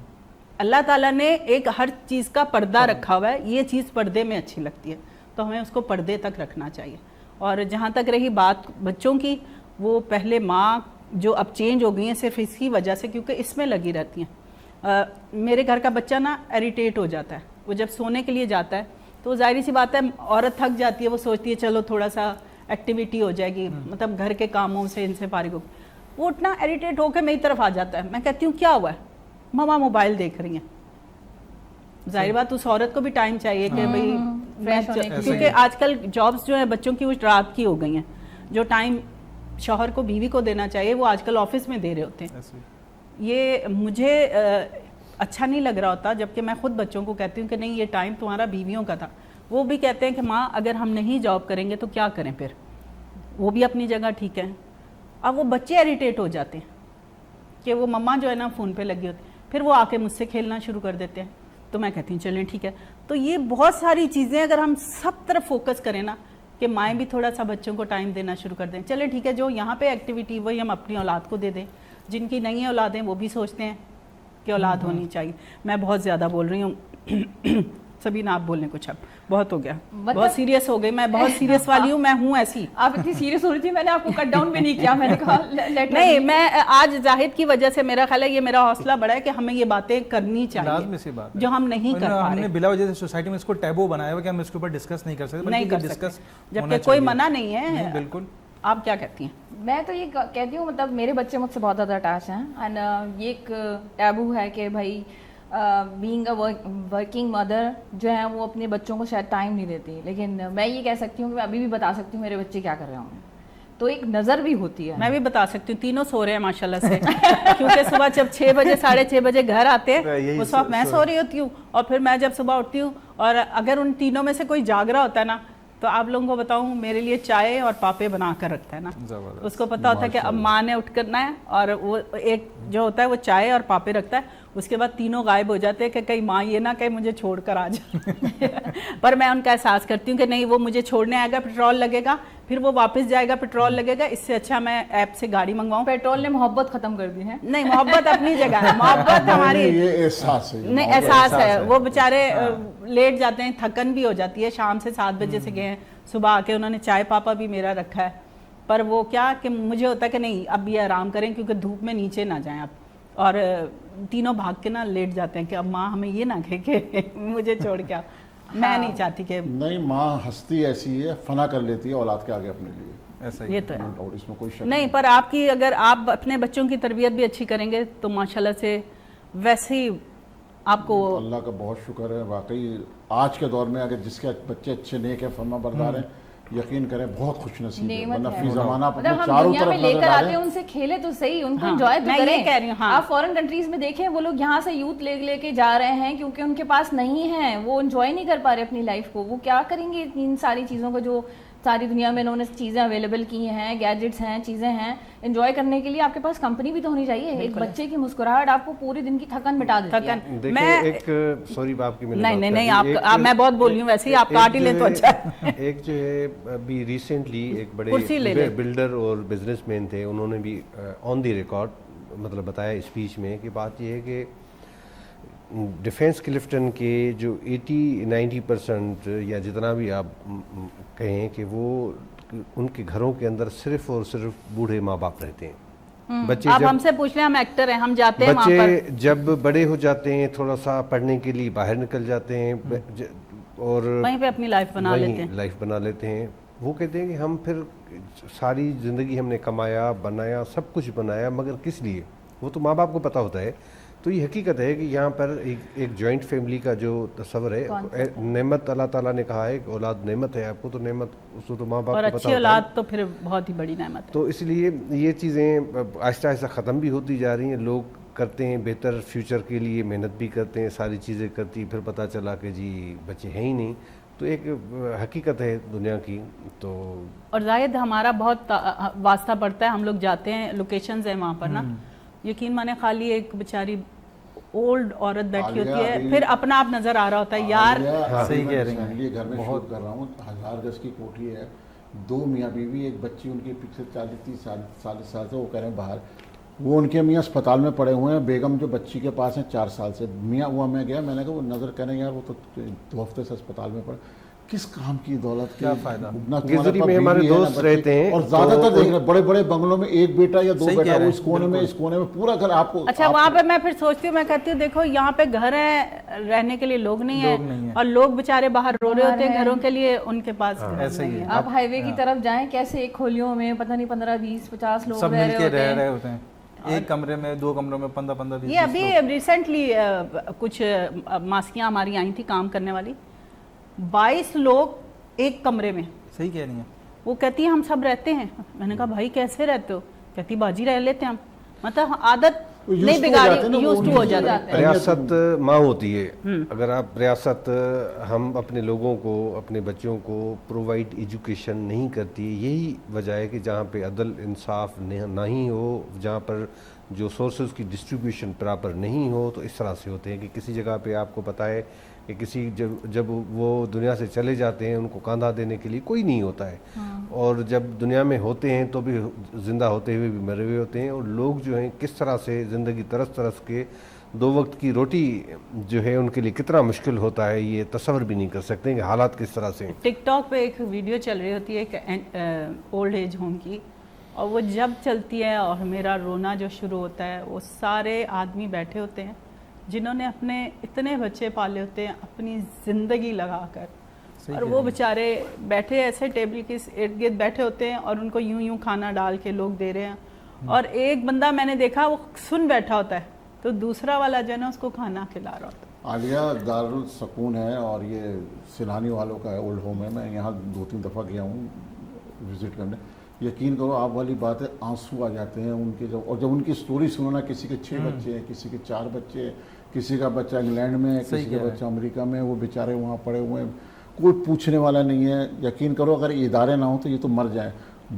اللہ تعالیٰ نے ایک ہر چیز کا پردہ رکھا ہوا ہے, یہ چیز پردے میں اچھی لگتی ہے تو ہمیں اس کو پردے تک رکھنا چاہیے. اور جہاں تک رہی بات بچوں کی, وہ پہلے ماں جو اب چینج ہو گئی ہیں صرف اس کی وجہ سے کیونکہ اس میں لگی رہتی ہیں. میرے گھر کا بچہ نا اریٹیٹ ہو جاتا ہے, وہ جب سونے کے لیے جاتا ہے تو ظاہری سی بات ہے عورت تھک جاتی ہے, وہ سوچتی ہے چلو تھوڑا سا ایکٹیویٹی ہو جائے گی, مطلب گھر کے کاموں سے ان سے فارغ ہو. وہ اتنا اریٹیٹ ہو کے میری طرف آ جاتا ہے. میں کہتی ہوں کیا ہوا ہے؟ ماما موبائل دیکھ رہی ہیں. ظاہر بات اس عورت کو بھی ٹائم چاہیے کہ بھئی, کیونکہ آج کل جابس جو ہیں بچوں کی وہ رات کی ہو گئی ہیں. جو ٹائم شوہر کو بیوی کو دینا چاہیے وہ آج کل آفس میں دے رہے ہوتے ہیں. یہ مجھے اچھا نہیں لگ رہا ہوتا, جبکہ میں خود بچوں کو کہتی ہوں کہ نہیں یہ ٹائم تمہارا بیویوں کا تھا. وہ بھی کہتے ہیں کہ ماں اگر ہم نہیں جاب کریں گے تو کیا کریں پھر, وہ بھی اپنی جگہ ٹھیک ہے. اب وہ بچے اریٹیٹ ہو جاتے ہیں کہ وہ مما جو ہے نا فون پہ لگی ہوتی, پھر وہ آ کے مجھ سے کھیلنا شروع کر دیتے ہیں. تو میں کہتی ہوں چلیں ٹھیک ہے. تو یہ بہت ساری چیزیں اگر ہم سب طرف فوکس کریں نا, کہ مائیں بھی تھوڑا سا بچوں کو ٹائم دینا شروع کر دیں, چلیں ٹھیک ہے جو یہاں پہ ایکٹیویٹی وہی ہم اپنی اولاد کو دے دیں. جن کی نہیں ہے اولادیں وہ بھی سوچتے ہیں کہ اولاد ہونی چاہیے. میں بہت زیادہ بول رہی ہوں, سبھی آپ بولنے کچھ, اب بہت ہو گیا, بہت سیریس ہو گئی. میں بہت سیریس والی ہوں, میں ہوں ایسی. آپ اتنی سیریس ہو رہی تھی, میں نے آپ کو کٹ ڈاؤن بھی نہیں کیا, میں نے کہا نہیں, میں آج زاہد کی وجہ سے میرا خیال ہے یہ میرا حوصلہ بڑھا ہے کہ ہمیں یہ باتیں کرنی چاہیے جو ہم نہیں کر پا رہے. ہم نے بلا وجہ سے سوسائٹی میں اس کو ٹیبو بنایا ہوا کہ ہم اس کے اوپر ڈسکس نہیں کر سکتے, نہیں کر سکتے, جبکہ کوئی منع نہیں ہے. بالکل. آپ کیا کہتی ہیں؟ میں تو یہ کہتی ہوں, مطلب میرے بچے مجھ سے بہت زیادہ اٹیچ ہیں, اینڈ یہ ایک ٹیبو ہے کہ بھائی بینگ اے ورکنگ مدر جو ہے وہ اپنے بچوں کو شاید ٹائم نہیں دیتی, لیکن میں یہ کہہ سکتی ہوں کہ میں ابھی بھی بتا سکتی ہوں میرے بچے کیا کر رہے ہوں, تو ایک نظر بھی ہوتی ہے. میں بھی بتا سکتی ہوں, تینوں سو رہے ہیں ماشاءاللہ سے, کیونکہ صبح جب 6 بجے 6:30 بجے گھر آتے ہیں اس وقت میں سو رہی ہوتی ہوں, اور پھر میں جب صبح اٹھتی ہوں, اور اگر ان تینوں میں سے کوئی جاگ رہا ہوتا ہے نا تو آپ لوگوں کو بتاؤں میرے لیے چائے اور پاپے بنا کر رکھتا ہے نا. اس کو پتا ہوتا ہے کہ اب ماں نے اٹھ کرنا ہے, اور وہ ایک جو ہوتا ہے وہ چائے اور پاپے رکھتا ہے. اس کے بعد تینوں غائب ہو جاتے ہیں کہ کہیں ماں یہ نہ کہ مجھے چھوڑ کر آ جائے. پر میں ان کا احساس کرتی ہوں کہ نہیں, وہ مجھے چھوڑنے آئے گا, پیٹرول لگے گا, پھر وہ واپس جائے گا, پیٹرول لگے گا, اس سے اچھا میں ایپ سے گاڑی منگواؤں. پیٹرول نے محبت ختم کر دی ہے. نہیں, محبت اپنی جگہ ہے, محبت ہماری یہ احساس ہے, نہیں احساس ہے. وہ بےچارے لیٹ جاتے ہیں, تھکن بھی ہو جاتی ہے, شام سے 7 بجے سے گئے ہیں, صبح آ کے انہوں نے چائے پاپا بھی میرا رکھا ہے. پر وہ کیا کہ مجھے ہوتا ہے کہ نہیں اب یہ آرام کریں کیونکہ دھوپ میں نیچے نہ جائیں آپ, اور تینوں بھاگ کے نہ لیٹ جاتے ہیں کہ اب ماں ہمیں یہ نہ کہے کہ مجھے چھوڑ کے. میں نہیں چاہتی کہ نہیں, ماں ہستی ایسی ہے, فنا کر لیتی ہے اولاد کے آگے اپنے لیے, یہ تو ہے. اور اس میں کوئی شک نہیں, پر آپ کی اگر آپ اپنے بچوں کی تربیت بھی اچھی کریں گے تو ماشاءاللہ سے ویسے ہی آپ کو. اللہ کا بہت شکر ہے واقعی. آج کے دور میں اگر جس کے بچے اچھے نیک ہیں, فرما بردار ہیں, یقین کریں بہت خوش نصیب ہے. ورنہ فی زمانہ اپنے چاروں طرف لے کر آتے ہیں, ان سے کھیلے تو صحیح, ان کو انجوائے تو کریں. آپ فورن کنٹریز میں دیکھیں, وہ لوگ یہاں سے یوتھ لے کے جا رہے ہیں کیونکہ ان کے پاس نہیں ہے, وہ انجوائے نہیں کر پا رہے اپنی لائف کو. وہ کیا کریں گے ان ساری چیزوں کو جو ساری دنیا میں انہوں نے چیزیں اویلیبل کی ہیں, گیجٹس ہیں, چیزیں ہیں, انجوائے کرنے کے لیے آپ کے پاس کمپنی بھی تو ہونی چاہیے. ایک بچے کی مسکراہٹ آپ کو پورے دن کی تھکن مٹا دیتی ہے. میں ایک سوری باپ کی نہیں آپ میں بہت بول رہی ہوں, ویسے ہی آپ کاٹ ہی لیں تو اچھا ہے. ایک جو ہے ابھی ریسنٹلی ایک بڑے بلڈر اور بزنس مین تھے, انہوں نے بھی آن دی ریکارڈ مطلب بتایا اسپیچ میں کہ بات یہ ہے کہ ڈیفینس کلفٹن کے جو 80-90% یا جتنا بھی آپ کہیں کہ وہ ان کے گھروں کے اندر صرف اور صرف بوڑھے ماں باپ رہتے ہیں. بچے آپ ہم سے پوچھ لیں, ہم ایکٹر ہیں, ہم جاتے ہیں وہاں پر, بچے جب بڑے ہو جاتے ہیں تھوڑا سا پڑھنے کے لیے باہر نکل جاتے ہیں اور وہیں پہ اپنی لائف بنا لیتے ہیں. وہ کہتے ہیں کہ ہم پھر ساری زندگی ہم نے کمایا بنایا سب کچھ بنایا مگر کس لیے, وہ تو ماں باپ کو پتہ ہوتا ہے. تو یہ حقیقت ہے کہ یہاں پر ایک جوائنٹ فیملی کا جو تصور ہے, نعمت اللہ تعالیٰ نے کہا ہے کہ اولاد نعمت ہے آپ کو, تو نعمت اس کو تو ماں باپ کو پتہ ہوتا ہے, اور اچھی اولاد تو پھر بہت ہی بڑی نعمت ہے. تو اس لیے یہ چیزیں آہستہ آہستہ ختم بھی ہوتی جا رہی ہیں. لوگ کرتے ہیں بہتر فیوچر کے لیے محنت بھی کرتے ہیں, ساری چیزیں کرتی, پھر پتہ چلا کہ جی بچے ہیں ہی نہیں. تو ایک حقیقت ہے دنیا کی. تو اور زاہد ہمارا بہت واسطہ پڑتا ہے, ہم لوگ جاتے ہیں, لوکیشنز ہیں وہاں پر نا, یقین مانے خالی ایک بیچاری اولڈ عورت بیٹھی ہوتی ہے, پھر اپنا آپ نظر آ رہا ہوتا ہے یار. صحیح کہہ رہے ہیں. فیملی گھر میں شوٹ کر رہا ہوں, 1000 گز کی کوٹھی ہے, 2 میاں بیوی, ایک بچی ان کے پیچھے 40-30 سال سے, وہ کہہ رہے ہیں باہر, وہ ان کے میاں اسپتال میں پڑے ہوئے ہیں, بیگم جو بچی کے پاس ہیں 4 سال سے. میاں وہ میں گیا, میں نے کہا وہ نظر کہہ رہے ہیں یار وہ تو 2 ہفتے سے اسپتال میں پڑے, کس کام کی دولت, کیا فائدہ. گزری میں ہمارے دوست رہتے ہیں, اور زیادہ تر دیکھ رہے بڑے بڑے بنگلوں میں ایک بیٹا یا 2 بیٹا, وہ اس کونے میں پورا گھر آپ کو. اچھا وہاں پہ میں پھر سوچتی ہوں, میں کہتی ہوں دیکھو یہاں پہ گھر ہیں, رہنے کے لیے لوگ نہیں ہیں, اور لوگ بےچارے باہر رو رہے ہوتے ہیں گھروں کے لیے, ان کے پاس ایسے ہی ہے. آپ ہائی وے کی طرف جائیں, کیسے ایک کھولیوں میں پتہ نہیں 15-20-50 لوگ سب مل کے رہ ہوتے ہیں, ایک کمرے میں 2 کمروں میں 15-20. یہ ابھی ریسنٹلی کچھ ماسکیاں ہماری آئی تھیں کام کرنے والی, 22 لوگ ایک کمرے میں. صحیح کہہ رہی ہیں. وہ کہتی ہے ہم سب رہتے ہیں. میں نے کہا بھائی کیسے رہتے ہو؟ کہتی باجی رہ لیتے ہیں ہم, مطلب عادت نہیں بگاڑی, یوز ٹو ہو جاتا ہے. ریاست ماں ہوتی ہے. اگر آپ ریاست ہم اپنے لوگوں کو, اپنے بچوں کو پرووائڈ ایجوکیشن نہیں کرتی, یہی وجہ ہے کہ جہاں پہ عدل انصاف نہ ہی ہو, جہاں پر جو سورسز کی ڈسٹریبیوشن پراپر نہیں ہو, تو اس طرح سے ہوتے ہیں کہ کسی جگہ پہ آپ کو پتہ ہے کہ کسی جب وہ دنیا سے چلے جاتے ہیں ان کو کاندھا دینے کے لیے کوئی نہیں ہوتا ہے, اور جب دنیا میں ہوتے ہیں تو بھی زندہ ہوتے ہوئے بھی مرے ہوئے ہوتے ہیں. اور لوگ جو ہیں کس طرح سے زندگی ترس کے 2 وقت کی روٹی جو ہے ان کے لیے کتنا مشکل ہوتا ہے, یہ تصور بھی نہیں کر سکتے کہ حالات کس طرح سے. ٹک ٹاک پہ ایک ویڈیو چل رہی ہوتی ہے ایک اولڈ ایج ہوم کی, اور وہ جب چلتی ہے اور میرا رونا جو شروع ہوتا ہے, وہ سارے آدمی بیٹھے ہوتے ہیں جنہوں نے اپنے اتنے بچے پالے ہوتے ہیں اپنی زندگی لگا کر, اور وہ بیچارے بیٹھے ایسے ٹیبل کے ارد گرد بیٹھے ہوتے ہیں, اور ان کو یوں کھانا ڈال کے لوگ دے رہے ہیں, اور ایک بندہ میں نے دیکھا وہ سن بیٹھا ہوتا ہے, تو دوسرا والا جو ہے نا اس کو کھانا کھلا رہا ہوتا ہے. عالیہ دارالسکون ہے, اور یہ سیلانی والوں کا اولڈ ہوم ہے. میں یہاں 2-3 دفعہ گیا ہوں وزٹ کرنے. یقین کرو آپ والی بات ہے, آنسو آ جاتے ہیں ان کے, اور جب ان کی سٹوری سنو نا, کسی کے 6 بچے ہیں, کسی کے 4 بچے ہیں, کسی کا بچہ انگلینڈ میں ہے, کسی کا بچہ امریکہ میں, وہ بیچارے وہاں پڑے ہوئے ہیں, کوئی پوچھنے والا نہیں ہے. یقین کرو اگر یہ ادارے نہ ہوں تو یہ تو مر جائیں.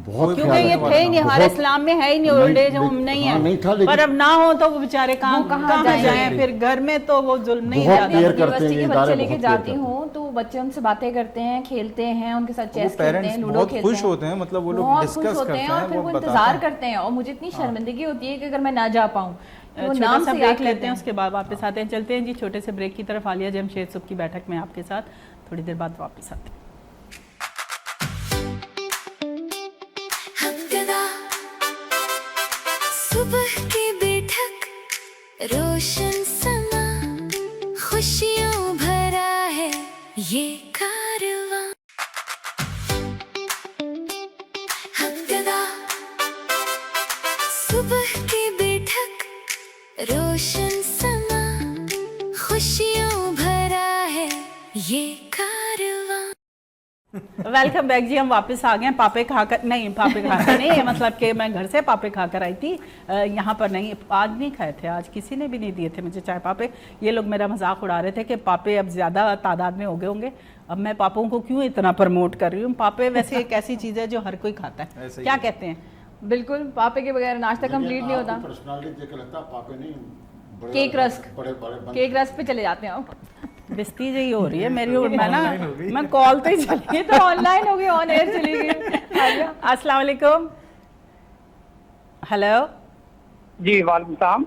بہت کیونکہ یہ تھے ہی نہیں, ہمارے اسلام میں ہے ہی نہیں اولڈ ایج ہوم, نہیں ہے, پر اب نہ ہو تو وہ بیچارے کہاں جائیں, پھر گھر میں تو وہ ظلم نہیں جاتا. یونیورسٹی کے بچے لے کے جاتی ہوں تو بچے ان سے باتیں کرتے ہیں, کھیلتے ہیں, ان کے ساتھ چیس کھیلتے ہیں, لوڈو کھیلتے ہیں, خوش ہوتے ہیں, مطلب وہ لوگ ڈسکس کرتے ہیں, اور پھر وہ انتظار کرتے ہیں. اور مجھے اتنی شرمندگی ہوتی ہے کہ اگر میں نہ جا پاؤں, نام سے بریک لیتے ہیں, اس کے بعد واپس آتے ہیں. چلتے ہیں جی چھوٹے سے بریک کی طرف. عالیہ جمشید صبح کی بیٹھک میں آپ کے ساتھ تھوڑی دیر بعد واپس آتے ہیں. صبح کی بیٹھک, روشن سما, خوشیوں بھرا ہے یہ کارواں. صبح کی بیٹھک, روشن سما, خوشیوں بھرا ہے یہ کارواں. ویلکم بیک جی, ہم واپس آ گئے ہیں. پاپے کھا کر نہیں, مطلب کہ میں گھر سے پاپے کھا کر آئی تھی, یہاں پر نہیں. آج نہیں کھائے تھے, آج کسی نے بھی نہیں دیے تھے مجھے چائے پاپے. یہ لوگ میرا مذاق اڑا رہے تھے کہ پاپے اب زیادہ تعداد میں ہو گئے ہوں گے. اب میں پاپوں کو کیوں اتنا پروموٹ کر رہی ہوں. پاپے ویسے ایک ایسی چیز ہے جو ہر کوئی کھاتا ہے, کیا کہتے ہیں. بالکل, پاپے کے بغیر ناشتہ کمپلیٹ نہیں ہوتا. کیک رسک پہ چلے جاتے ہیں آپ. بستی یہی ہو رہی ہے میری, میں نا میں کال تو ہی چلی تو آن لائن ہو گئی, آن ایئر چلی گئی. السلام علیکم. ہیلو جی وعلیکم السلام.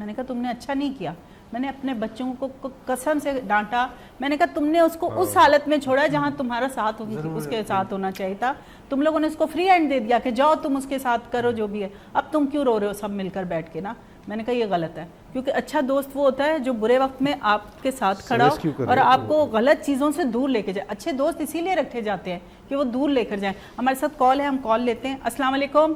میں نے کہا تم نے اچھا نہیں کیا. میں نے اپنے بچوں کو قسم سے ڈانٹا. میں نے کہا تم نے اس کو اس حالت میں چھوڑا جہاں تمہارا ساتھ اس کے ساتھ ہونا چاہیے تھا. تم لوگوں نے اس کو فری ہینڈ دے دیا کہ جاؤ تم اس کے ساتھ کرو جو بھی ہے. اب تم کیوں رو رہے ہو سب مل کر بیٹھ کے نا. میں نے کہا یہ غلط ہے, کیونکہ اچھا دوست وہ ہوتا ہے جو برے وقت میں آپ کے ساتھ کھڑا ہو اور آپ کو غلط چیزوں سے دور لے کے جائے. اچھے دوست اسی لیے رکھے جاتے ہیں کہ وہ دور لے کر جائیں. ہمارے ساتھ کال ہے, ہم کال لیتے ہیں. السلام علیکم.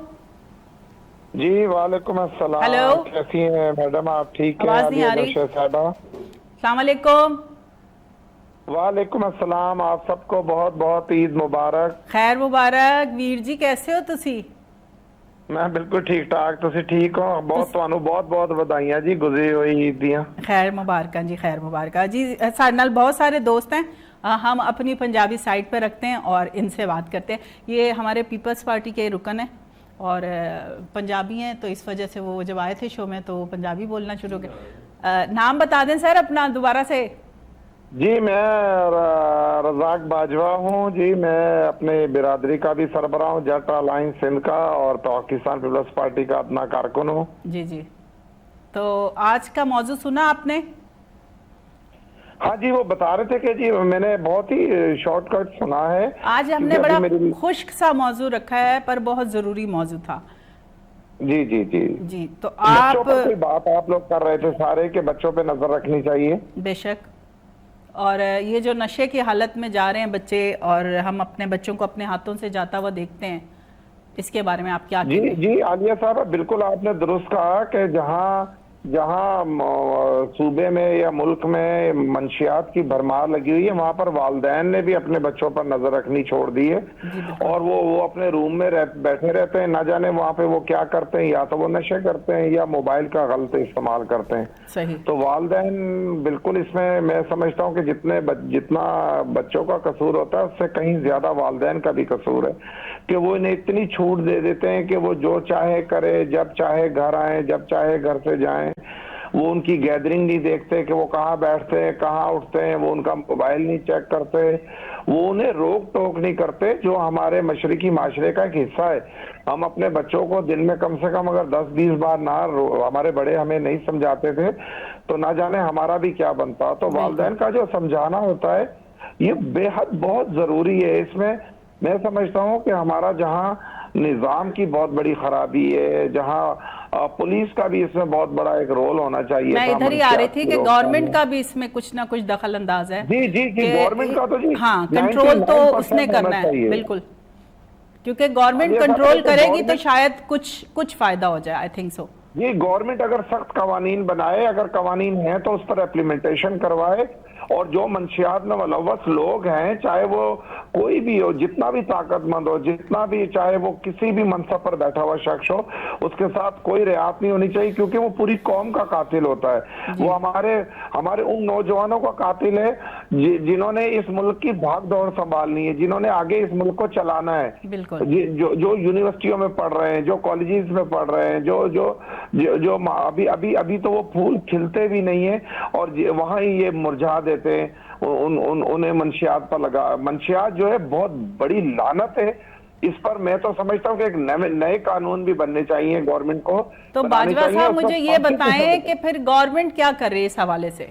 جی وعلیکم السلام. ہیلو, کیسی ہیں میڈم آپ؟ ٹھیک ہے. آواز نہیں آ رہی. السلام علیکم. وعلیکم السلام. آپ سب کو بہت بہت عید مبارک. خیر مبارک. ویر جی کیسے ہو تسی؟ میں بالکل ٹھیک ٹھاک. تسی ٹھیک ہو؟ تانوں بہت بہت بدائیاں جی گزری ہوئی عید دیاں. خیر مبارکہ جی, خیر مبارکہ جی. سارے نال بہت سارے دوست ہیں, ہم اپنی پنجابی سائٹ پہ رکھتے ہیں اور ان سے بات کرتے ہیں. یہ ہمارے پیپلز پارٹی کے رکن ہیں اور پنجابی ہیں, تو اس وجہ سے وہ جب آئے تھے شو میں تو وہ پنجابی بولنا شروع ہو گئے. نام بتا دیں سر اپنا دوبارہ سے. جی میں رزاق باجوہ ہوں جی. میں اپنے برادری کا بھی سربراہ ہوں, جٹ الائنس سندھ کا, اور پاکستان پیپلز پارٹی کا اپنا کارکن ہوں. جی جی. تو آج کا موضوع سنا آپ نے؟ ہاں جی, وہ بتا رہے تھے کہ جی میں نے بہت ہی شارٹ کٹ سنا ہے. آج ہم نے بڑا خشک سا موضوع رکھا ہے پر بہت ضروری موضوع تھا. جی جی جی جی. تو بچوں آپ پر کوئی بات آپ لوگ کر رہے تھے سارے کہ بچوں پہ نظر رکھنی چاہیے. بے شک. اور یہ جو نشے کی حالت میں جا رہے ہیں بچے اور ہم اپنے بچوں کو اپنے ہاتھوں سے جاتا ہوا دیکھتے ہیں, اس کے بارے میں آپ کیا کہیں گے؟ جی عالیہ صاحب بالکل آپ نے درست کہا کہ جہاں صوبے میں یا ملک میں منشیات کی بھرمار لگی ہوئی ہے وہاں پر والدین نے بھی اپنے بچوں پر نظر رکھنی چھوڑ دی ہے. اور وہ اپنے روم میں بیٹھے رہتے ہیں, نہ جانے وہاں پہ وہ کیا کرتے ہیں, یا تو وہ نشے کرتے ہیں یا موبائل کا غلط استعمال کرتے ہیں. صحیح. تو والدین بالکل اس میں سمجھتا ہوں کہ جتنا بچوں کا قصور ہوتا ہے اس سے کہیں زیادہ والدین کا بھی قصور ہے کہ وہ انہیں اتنی چھوٹ دے دیتے ہیں کہ وہ جو چاہے کرے, جب چاہے گھر آئیں, جب چاہے گھر سے جائیں. وہ ان کی گیدرنگ نہیں دیکھتے کہ وہ کہاں بیٹھتے ہیں, کہاں اٹھتے ہیں, وہ ان کا موبائل نہیں چیک کرتے, وہ انہیں روک ٹوک نہیں کرتے جو ہمارے مشرقی معاشرے کا ایک حصہ ہے. ہم اپنے بچوں کو دن میں کم سے کم اگر 10-20 بار نہ, ہمارے بڑے ہمیں نہیں سمجھاتے تھے تو نہ جانے ہمارا بھی کیا بنتا. تو والدین کا جو سمجھانا ہوتا ہے یہ بے حد بہت ضروری ہے. اس میں سمجھتا ہوں کہ ہمارا جہاں نظام کی بہت بڑی خرابی ہے, جہاں پولیس کا بھی اس میں بہت بڑا ایک رول ہونا چاہیے. میں ادھر ہی آ رہی تھی کہ گورنمنٹ کا بھی اس میں کچھ نہ کچھ دخل انداز ہے. جی جی جی گورنمنٹ کا تو جی ہاں کنٹرول تو اس نے کرنا ہے بالکل, کیونکہ گورنمنٹ کنٹرول کرے گی تو شاید کچھ فائدہ ہو جائے. I think so. یہ گورنمنٹ اگر سخت قوانین بنائے, اگر قوانین ہیں تو اس پر ایپلیمنٹیشن کروائے, اور جو منشیات میں ملوث لوگ ہیں چاہے وہ کوئی بھی ہو, جتنا بھی طاقت مند ہو, جتنا بھی چاہے وہ کسی بھی منصب پر بیٹھا ہوا شخص ہو, اس کے ساتھ کوئی رعایت نہیں ہونی چاہیے کیونکہ وہ پوری قوم کا قاتل ہوتا ہے. وہ ہمارے ان نوجوانوں کا قاتل ہے جنہوں نے اس ملک کی بھاگ دوڑ سنبھالنی ہے, جنہوں نے آگے اس ملک کو چلانا ہے. جو یونیورسٹیوں میں پڑھ رہے ہیں, جو کالجز میں پڑھ رہے ہیں, جو ابھی تو وہ پھول کھلتے بھی نہیں ہیں اور وہاں ہی یہ مرجھا دیتے ہیں, انہیں منشیات پر لگا. منشیات جو ہے بہت بڑی لعنت ہے. اس پر میں تو سمجھتا ہوں کہ ایک نئے قانون بھی بننے چاہیے گورنمنٹ کو. تو باجوہ صاحب مجھے یہ بتائیں کہ پھر گورنمنٹ کیا کر رہی ہے اس حوالے سے؟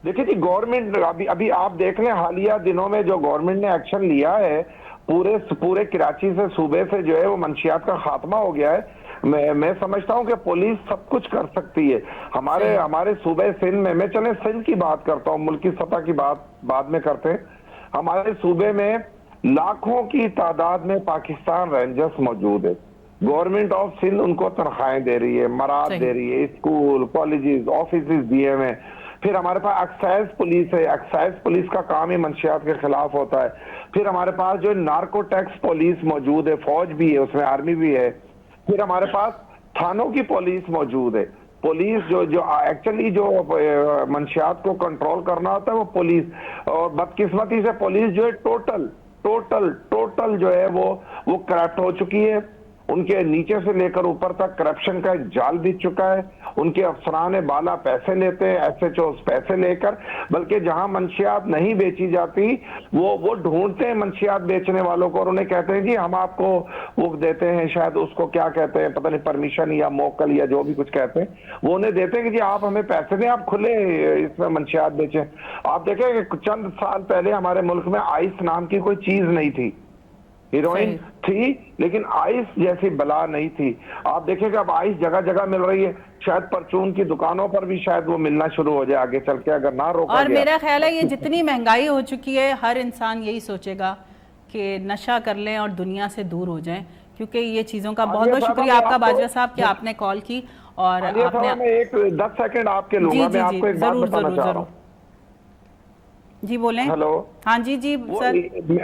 دیکھیں جی گورنمنٹ ابھی آپ دیکھ لیں حالیہ دنوں میں جو گورنمنٹ نے ایکشن لیا ہے, پورے کراچی سے صوبے سے جو ہے وہ منشیات کا خاتمہ ہو گیا ہے. میں سمجھتا ہوں کہ پولیس سب کچھ کر سکتی ہے. ہمارے صوبے سندھ میں چلیں سندھ کی بات کرتا ہوں, ملک کی سطح کی بات بعد میں کرتے ہیں. ہمارے صوبے میں لاکھوں کی تعداد میں پاکستان رینجرز موجود ہے. گورنمنٹ آف سندھ ان کو تنخواہیں دے رہی ہے, مراد دے رہی ہے, اسکول, کالجز, آفیسز دیے ہوئے. پھر ہمارے پاس ایکسائز پولیس ہے, ایکسائز پولیس کا کام ہی منشیات کے خلاف ہوتا ہے. پھر ہمارے پاس جو نارکو ٹیکس پولیس موجود ہے, فوج بھی ہے, اس میں آرمی بھی ہے. پھر ہمارے پاس تھانوں کی پولیس موجود ہے. پولیس جو ایکچولی جو منشیات کو کنٹرول کرنا ہوتا ہے وہ پولیس, اور بدقسمتی سے پولیس جو ہے ٹوٹل جو ہے وہ کرپٹ ہو چکی ہے. ان کے نیچے سے لے کر اوپر تک کرپشن کا ایک جال بچ چکا ہے. ان کے افسران بالا پیسے لیتے ہیں, ایس ایچ اوز پیسے لے کر, بلکہ جہاں منشیات نہیں بیچی جاتی وہ ڈھونڈتے ہیں منشیات بیچنے والوں کو, اور انہیں کہتے ہیں جی ہم آپ کو وہ دیتے ہیں, شاید اس کو کیا کہتے ہیں پتہ نہیں, پرمیشن یا موکل یا جو بھی کچھ کہتے ہیں, وہ انہیں دیتے ہیں کہ جی آپ ہمیں پیسے دیں, آپ کھلے اس میں منشیات بیچیں. آپ دیکھیں کہ چند سال پہلے ہمارے ملک میں آئس نام کی کوئی چیز نہیں تھی, ہیروئن تھی لیکن آئس جیسی بلا نہیں تھی. آپ دیکھیں کہ اب آئس جگہ جگہ مل رہی ہے, شاید پرچون کی دکانوں پر بھی شاید وہ ملنا شروع ہو جائے آگے چل کے اگر نہ روکا گیا. اور میرا خیال ہے یہ جتنی مہنگائی ہو چکی ہے, ہر انسان یہی سوچے گا کہ نشہ کر لیں اور دنیا سے دور ہو جائیں, کیونکہ یہ چیزوں کا بہت بہت شکریہ آپ کا باجوہ صاحب کہ آپ نے کال کی. اور آپ نے میں ایک 10 سیکنڈ آپ کے لوں گا, میں آپ کو ایک بات بتانا چاہ رہا ہوں. جی بولیں. ہلو. ہاں جی سر.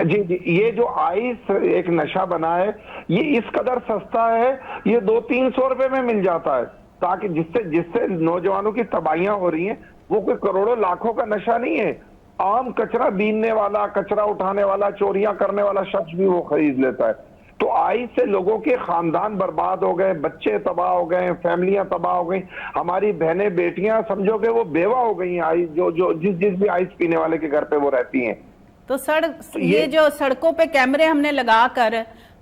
جی یہ جو آئس ایک نشہ بنا ہے, یہ اس قدر سستا ہے, یہ 200-300 روپے میں مل جاتا ہے, تاکہ جس سے نوجوانوں کی تباہیاں ہو رہی ہیں وہ کوئی کروڑوں لاکھوں کا نشہ نہیں ہے. عام کچرا بیننے والا, کچرا اٹھانے والا, چوریاں کرنے والا شخص بھی وہ خرید لیتا ہے. تو آئس سے لوگوں کے خاندان برباد ہو گئے, بچے تباہ ہو گئے, فیملیاں تباہ ہو گئیں, ہماری بہنیں بیٹیاں سمجھو کہ وہ بیوہ ہو گئی ہیں جو جس بھی آئس پینے والے کے گھر پہ وہ رہتی ہیں. تو یہ جو سڑکوں پہ کیمرے ہم نے لگا کر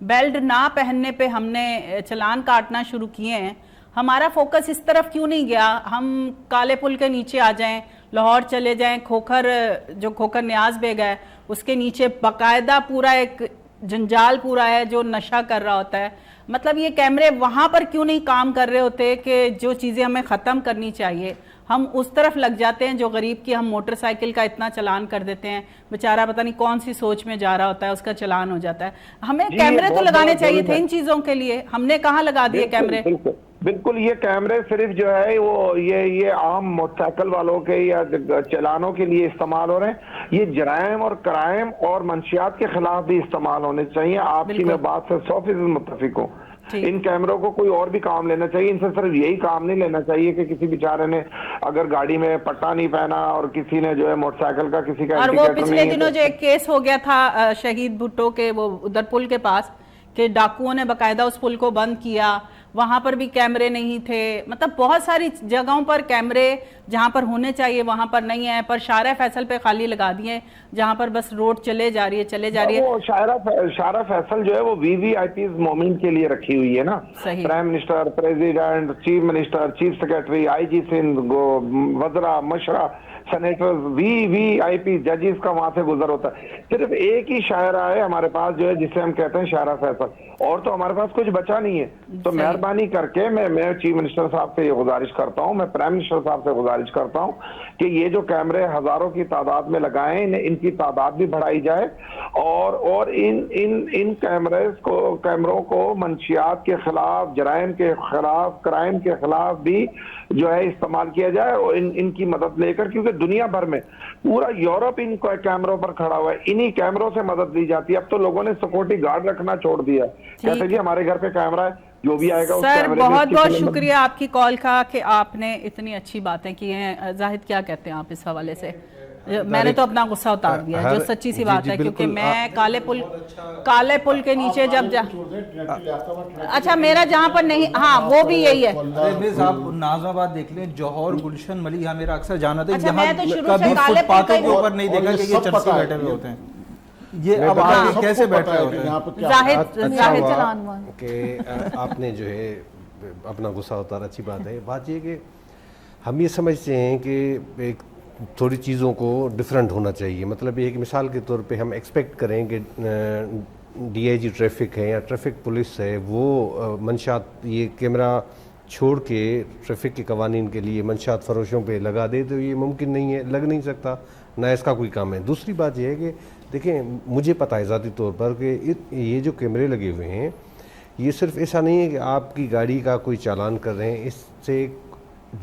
بیلٹ نہ پہننے پہ ہم نے چلان کاٹنا شروع کیے ہیں, ہمارا فوکس اس طرف کیوں نہیں گیا؟ ہم کالے پل کے نیچے آ جائیں, لاہور چلے جائیں, کھوکھر نیاز بیگ ہے اس کے نیچے باقاعدہ پورا ایک جنجال پورا ہے جو نشہ کر رہا ہوتا ہے. مطلب یہ کیمرے وہاں پر کیوں نہیں کام کر رہے ہوتے کہ جو چیزیں ہمیں ختم کرنی چاہیے ہم اس طرف لگ جاتے ہیں. جو غریب کی ہم موٹر سائیکل کا اتنا چلان کر دیتے ہیں, بیچارہ پتہ نہیں کون سی سوچ میں جا رہا ہوتا ہے, اس کا چلان ہو جاتا ہے. ہمیں کیمرے تو لگانے چاہیے تھے ان چیزوں کے لیے, ہم نے کہاں لگا دیے کیمرے؟ بالکل یہ کیمرے صرف جو ہے وہ یہ عام موٹر سائیکل والوں کے یا چلانوں کے لیے استعمال ہو رہے ہیں. یہ جرائم اور کرائم اور منشیات کے خلاف بھی استعمال ہونے چاہیے. آپ کی میں بات سے 100% متفق ہوں. ان کیمروں کو کوئی اور بھی کام لینا چاہیے, ان سے صرف یہی کام نہیں لینا چاہیے کہ کسی بیچارے نے اگر گاڑی میں پٹا نہیں پہنا اور کسی نے جو ہے موٹر سائیکل کا کسی کا اور وہ پچھلے دنوں جو ایک کیس ہو گیا تھا شہید بھٹو کے وہ ادھر پل کے پاس کہ ڈاکوؤں نے باقاعدہ اس پل کو بند کیا, وہاں پر بھی کیمرے نہیں تھے. مطلب بہت ساری جگہوں پر کیمرے جہاں پر ہونے چاہیے وہاں پر نہیں ہیں, پر شارع فیصل پہ خالی لگا دیے جہاں پر بس روڈ چلے جا رہی ہے. وہ شارع فیصل جو ہے وہ VVIPs مومنٹ کے لیے رکھی ہوئی ہے نا. Prime minister, president, chief minister, chief secretary, IG Sindh, وزراء, مشرا, سینیٹر, VVIP ججز کا وہاں سے گزر ہوتا ہے. صرف ایک ہی شاعرہ ہے ہمارے پاس جو ہے جسے ہم کہتے ہیں شارع فیصل, اور تو ہمارے پاس کچھ بچا نہیں ہے. تو مہربانی کر کے میں چیف منسٹر صاحب سے یہ گزارش کرتا ہوں, میں پرائم منسٹر صاحب سے گزارش کرتا ہوں کہ یہ جو کیمرے ہزاروں کی تعداد میں لگائیں, ان کی تعداد بھی بڑھائی جائے, اور ان کیمروں کو منشیات کے خلاف, جرائم کے خلاف, کرائم کے خلاف بھی جو ہے استعمال کیا جائے, اور ان کی مدد لے کر, کیونکہ دنیا بھر میں پورا یورپ ان کیمروں پر کھڑا ہوا ہے, انہی کیمروں سے مدد لی جاتی ہے. اب تو لوگوں نے سیکورٹی گارڈ رکھنا چھوڑ دیا, کہتے جی ہمارے گھر پہ کیمرہ ہے, جو بھی آئے گا سر بہت بہت شکریہ آپ کی کال کا کہ آپ نے اتنی اچھی باتیں کی ہیں. زاہد کیا کہتے ہیں آپ اس حوالے سے؟ میں نے تو اپنا غصہ اتار دیا جو سچی سی بات ہے, کیونکہ میں کالے پل کے نیچے جب اچھا میرا جہاں پر نہیں, ہاں وہ بھی یہی ہے. آپ نازم آباد دیکھ لیں, جوہر, گلشن, ملی, یہاں میرا اکثر جانا تھا, یہاں کبھی فٹ پاتھوں کے اوپر نہیں دیکھا کہ یہ چرسی بیٹھے ہوئے ہوتے ہیں. یہ اب آگے کیسے بیٹھے ہوتے ہیں؟ ظاہر چلان ہوا کہ آپ نے جو ہے اپنا غصہ اتارا, اچھی بات ہے. بات یہ کہ ہم یہ سمجھتے ہیں کہ ایک تھوڑی چیزوں کو ڈیفرنٹ ہونا چاہیے. مطلب یہ کہ مثال کے طور پہ ہم ایکسپیکٹ کریں کہ DIG ٹریفک ہے یا ٹریفک پولیس ہے, وہ منشیات یہ کیمرہ چھوڑ کے ٹریفک کے قوانین کے لیے منشیات فروشوں پہ لگا دے, تو یہ ممکن نہیں ہے, لگ نہیں سکتا, نہ اس کا کوئی کام ہے. دوسری بات یہ ہے کہ دیکھیں مجھے پتہ ہے ذاتی طور پر کہ یہ جو کیمرے لگے ہوئے ہیں یہ صرف ایسا نہیں ہے کہ آپ کی گاڑی کا کوئی چالان کر رہے ہیں, اس سے